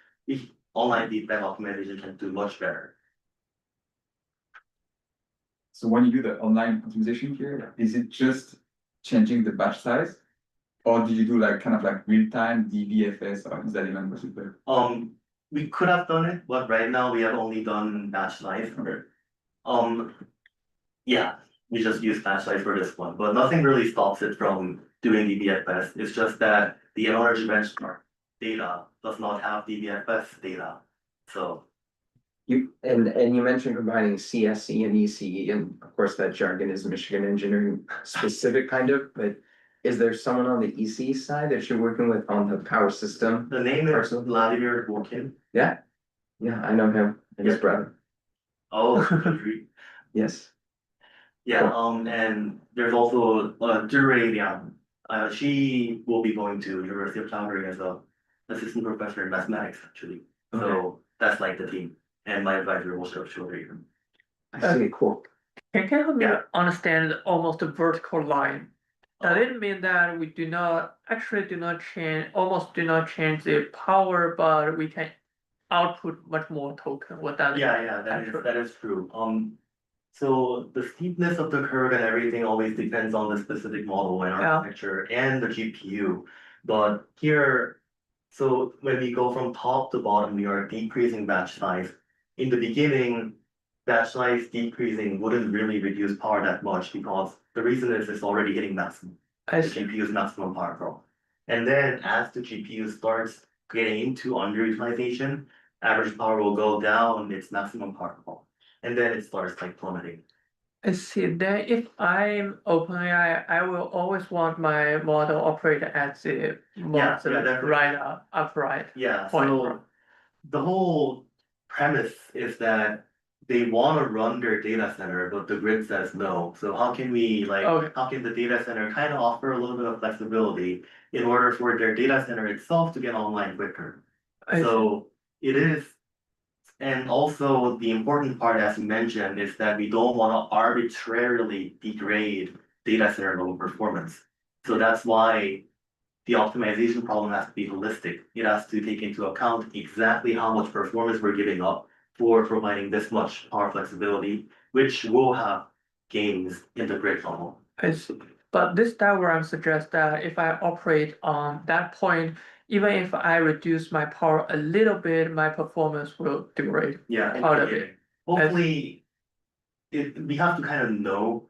Online feedback optimization can do much better. So when you do the online optimization here, is it just changing the batch size? Or do you do like kind of like real-time DBFS, or is that even possible? We could have done it, but right now we have only done batch size. Okay. Yeah, we just use batch size for this one, but nothing really stops it from doing DBFS. It's just that the energy benchmark data does not have DBFS data. So You mentioned combining CSE and ECE, and of course that jargon is Michigan engineering specific kind of, but is there someone on the ECE side that you're working with on the power system? the name is Vladimir Dworkin. Yeah, I know him and his Yeah. brother. Oh, Yes. yeah, and there's also Jae-Won Chung. She will be going to University of Calgary as a assistant professor in mathematics, actually. So that's like the team, and my advisor will show you. I see, cool. Can you help me Yeah. understand almost a vertical line? Does it mean that we do not change the power, but we can output much more token? What that? Yeah, that is true. So the steepness of the curve and everything always depends on the specific model and Yeah. architecture and the GPU. But here, so when we go from top to bottom, we are decreasing batch size. In the beginning, batch size decreasing wouldn't really reduce power that much because the reason is it's already hitting maximum. I The see. GPU's maximum power draw. And then as the GPU starts getting into underutilization, average power will go down its maximum power draw. And then it starts like plummeting. I see. Then if I'm OpenAI, I will always want my model operate at the most definitely. right upright Yeah, point. so the whole premise is that they want to run their data center, but the grid says no. So how can we Okay. how can the data center kind of offer a little bit of flexibility in order for their data center itself to get online quicker? I see. So it is, and also the important part, as you mentioned, is that we don't want to arbitrarily degrade data center level performance. So that's why the optimization problem has to be holistic. It has to take into account exactly how much performance we're giving up for providing this much power flexibility, which will have gains in the grid level. I see. But this diagram suggests that if I operate on that point, even if I reduce my power a little bit, my performance will degrade. Yeah, Out of it. hopefully, we have to kind of know.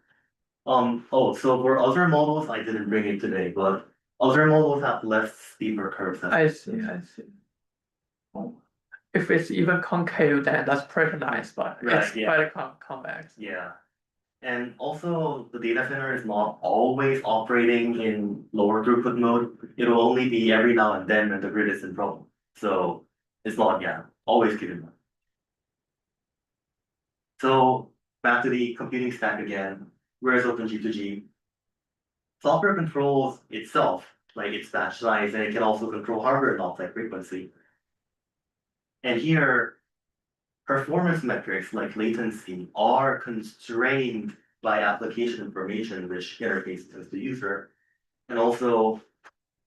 So for other models, I didn't bring it today, but other models have less steeper curves. I see, I see. Oh. If it's even concave, then that's pretty nice, but Right, it's yeah. quite convex. Yeah. And also the data center is not always operating in lower throughput mode. It'll only be every now and then when the grid is in trouble. So it's not, always keep in mind. So back to the computing stack again. Where is OpenG2G? Software controls itself, like its batch size, and it can also control hardware knobs like frequency. And here, performance metrics like latency are constrained by application information which interfaces with the user. And also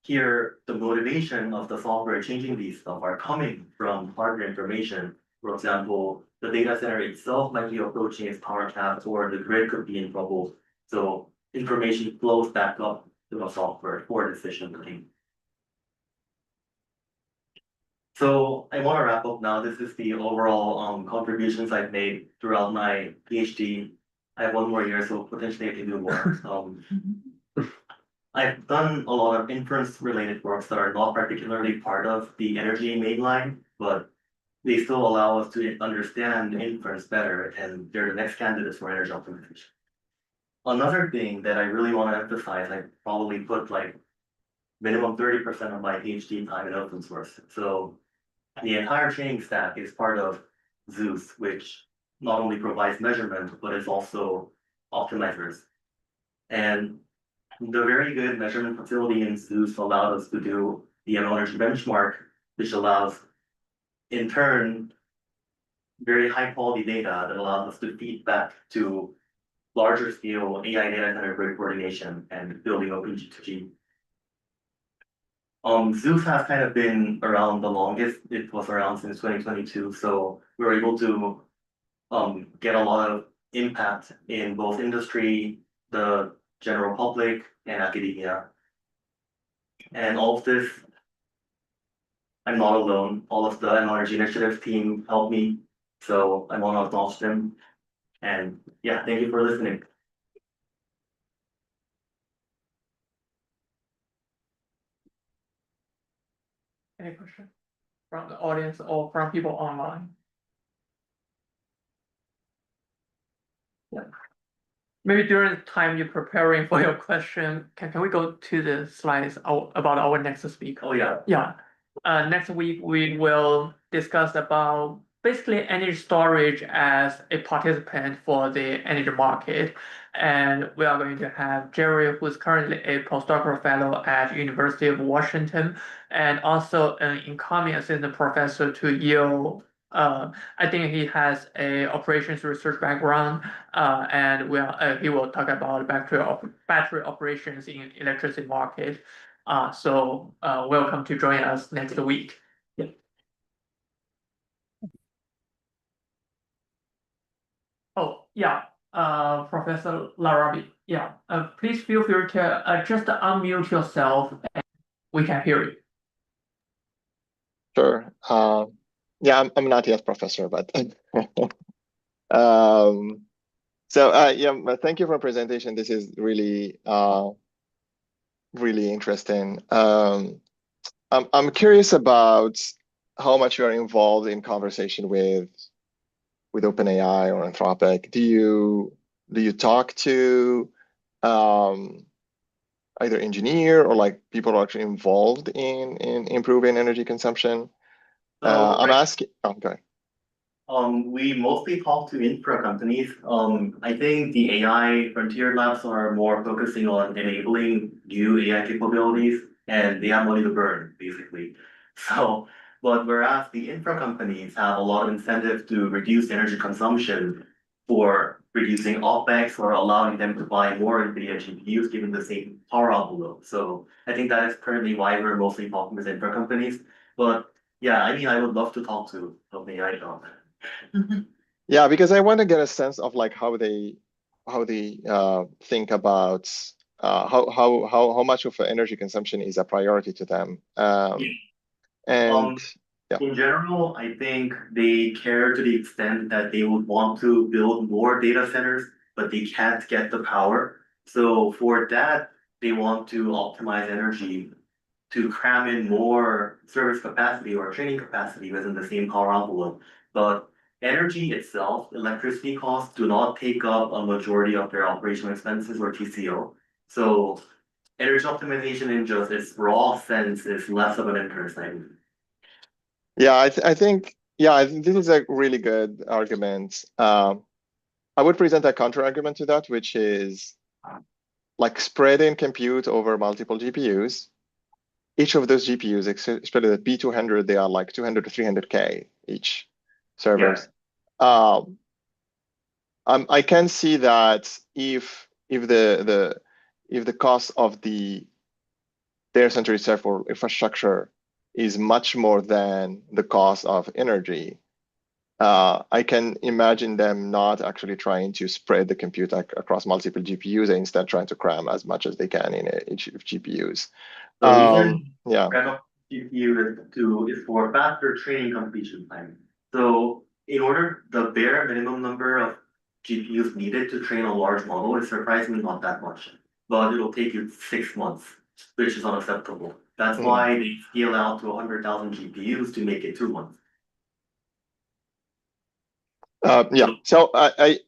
here, the motivation of the software changing these stuff are coming from hardware information. For example, the data center itself might be approaching its power cap, or the grid could be in trouble. So information flows back up to the software for decision making. So I want to wrap up now. This is the overall contributions I've made throughout my PhD. I have one more year, so potentially I can do more. I've done a lot of inference related works that are not particularly part of the energy mainline, but they still allow us to understand inference better, and they're the next candidates for energy optimization. Another thing that I really want to emphasize, I probably put like minimum 30% of my PhD time in open source. So the entire training stack is part of Zeus, which not only provides measurement, but is also optimizers. And the very good measurement facility in Zeus allowed us to do the energy benchmark, which allows, in turn, very high quality data that allows us to feed back to larger scale AI data center grid coordination and building OpenG2G. Zeus has kind of been around the longest. It was around since 2022, so we were able to get a lot of impact in both industry, the general public, and academia. And all of this, I'm not alone. All of the energy initiative team helped me, so I want to acknowledge them. And yeah, thank you for listening. Any question from the audience or from people online? Yeah. Maybe during the time you're preparing for your question, can we go to the slides about our next speaker? Oh yeah. Yeah. Next week we will discuss about basically energy storage as a participant for the energy market. And we are going to have Jerry, who's currently a postdoctoral fellow at University of Washington, and also an incoming assistant professor to Yale. I think he has a operations research background, and he will talk about battery operations in electricity market. So welcome to join us next week. Yeah. Oh, yeah. Professor Larabi. Yeah. Please feel free to just unmute yourself and we can hear you. Sure. Yeah, I'm not yet professor, but thank you for the presentation. This is really really interesting. I'm curious about how much you are involved in conversation with OpenAI or Anthropic. Do do you talk to either engineer or like people who are actually involved in improving energy consumption? I'm asking. Oh, go ahead. We mostly talk to infra companies. I think the AI frontier labs are more focusing on enabling new AI capabilities, and they have money to burn, basically. So, but whereas the infra companies have a lot of incentive to reduce energy consumption for reducing OpEx or allowing them to buy more NVIDIA GPUs given the same power envelope. So I think that is currently why we're mostly talking with infra companies. But yeah, I mean, I would love to talk to an AI job. Yeah, because I want to get a sense of like how they think about how much of energy consumption is a priority to them. And yeah. In general, I think they care to the extent that they would want to build more data centers, but they can't get the power. So for that, they want to optimize energy to cram in more service capacity or training capacity within the same power envelope. But energy itself, electricity costs do not take up a majority of their operational expenses or TCO. So energy optimization in just its raw sense is less of an interest, I think. Yeah, I think this is a really good argument. I would present a counter argument to that, which is like spreading compute over multiple GPUs. Each of those GPUs, especially the B200, they are like 200 to 300K each servers. Yeah. I can see that if the cost of the data center itself or infrastructure is much more than the cost of energy, I can imagine them not actually trying to spread the compute across multiple GPUs and instead trying to cram as much as they can in each of GPUs. The reason Yeah. GPU is for faster training completion time. So in order, the bare minimum number of GPUs needed to train a large model is surprisingly not that much, but it'll take you 6 months, which is unacceptable. That's why they scale out to 100,000 GPUs to make it 2 months. Yeah. So I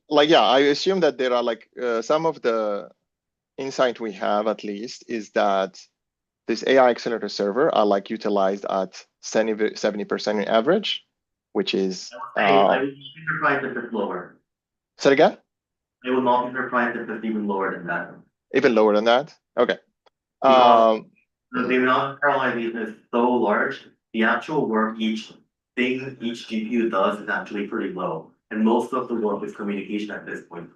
assume that there are like some of the insight we have at least is that this AI accelerator server are like utilized at 70% in average, which is I would be surprised if it's lower. Say it again? I would not be surprised if it's even lower than that. Even lower than that? Okay. Because the amount of parallelization is so large, the actual work each GPU does is actually pretty low. And most of the work is communication at this point.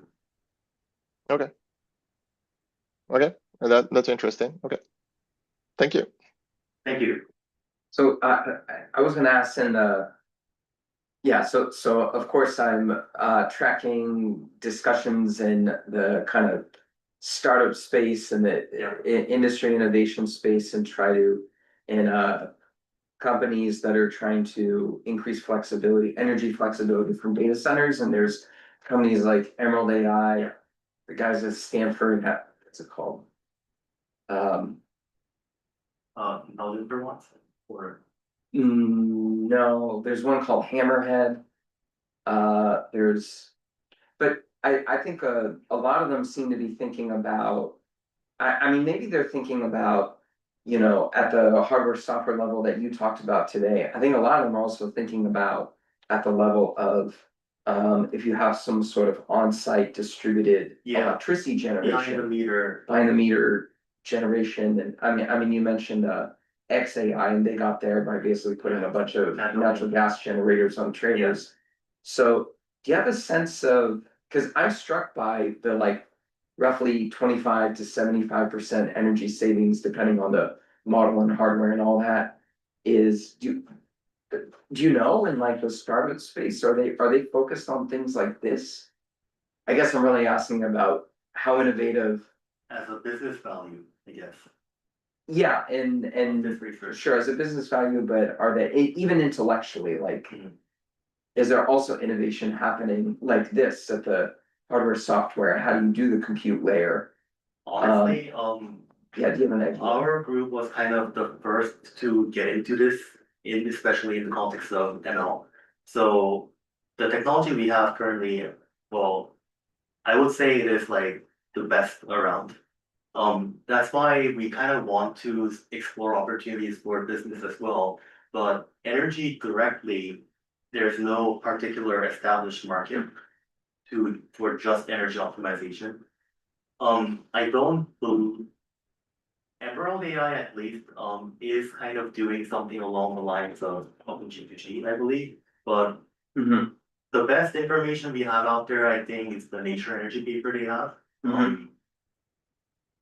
Okay. That's interesting. Okay. Thank you. Thank you. So I was gonna ask in the, yeah, so of course I'm tracking discussions in the kind of startup space and the industry innovation space and try to, in companies that are trying to increase flexibility, energy flexibility from data centers, and there's companies like Emerald AI, the guys at Stanford, what's it called? Oliver Watson or No, there's one called Hammerhead. But I think a lot of them seem to be thinking about, I mean, maybe they're thinking about, you know, at the hardware software level that you talked about today. I think a lot of them are also thinking about at the level of if you have some sort of on-site distributed electricity generation, behind the meter generation. And I mean, you mentioned XAI, and they got there by basically putting a bunch of natural gas generators on trailers. So do you have a sense of, because I'm struck by the like roughly 25 to 75% energy savings depending on the model and hardware and all that, is do you know in like the startup space, are they focused on things like this? I guess I'm really asking about how innovative as a business value, I guess. Yeah, and sure, as a business value, but are they even intellectually, like, is there also innovation happening like this at the hardware software? How do you do the compute layer? Honestly, yeah, do you have an idea? Our group was kind of the first to get into this, especially in the context of ML. So the technology we have currently, well, I would say it is like the best around. That's why we kind of want to explore opportunities for business as well. But energy directly, there's no particular established market for just energy optimization. I don't believe Emerald AI at least is kind of doing something along the lines of OpenGPT, I believe. But the best information we have out there, I think, is the Nature Energy paper they have.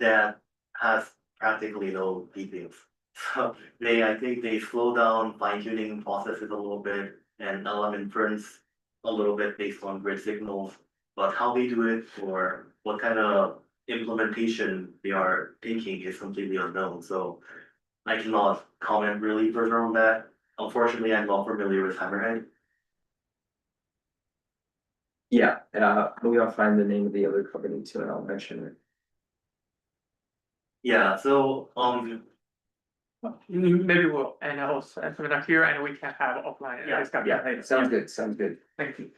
That has practically no details. So I think they slow down fine-tuning processes a little bit and LM inference a little bit based on grid signals. But how they do it or what kind of implementation they are taking is completely unknown. So I cannot comment really further on that. Unfortunately, I'm not familiar with Hammerhead. Yeah, maybe I'll find the name of the other company too, and I'll mention it. Yeah, so Maybe we'll end our seminar here and we can have offline Yeah, discussion Yeah, later. sounds good, sounds good. Thank you.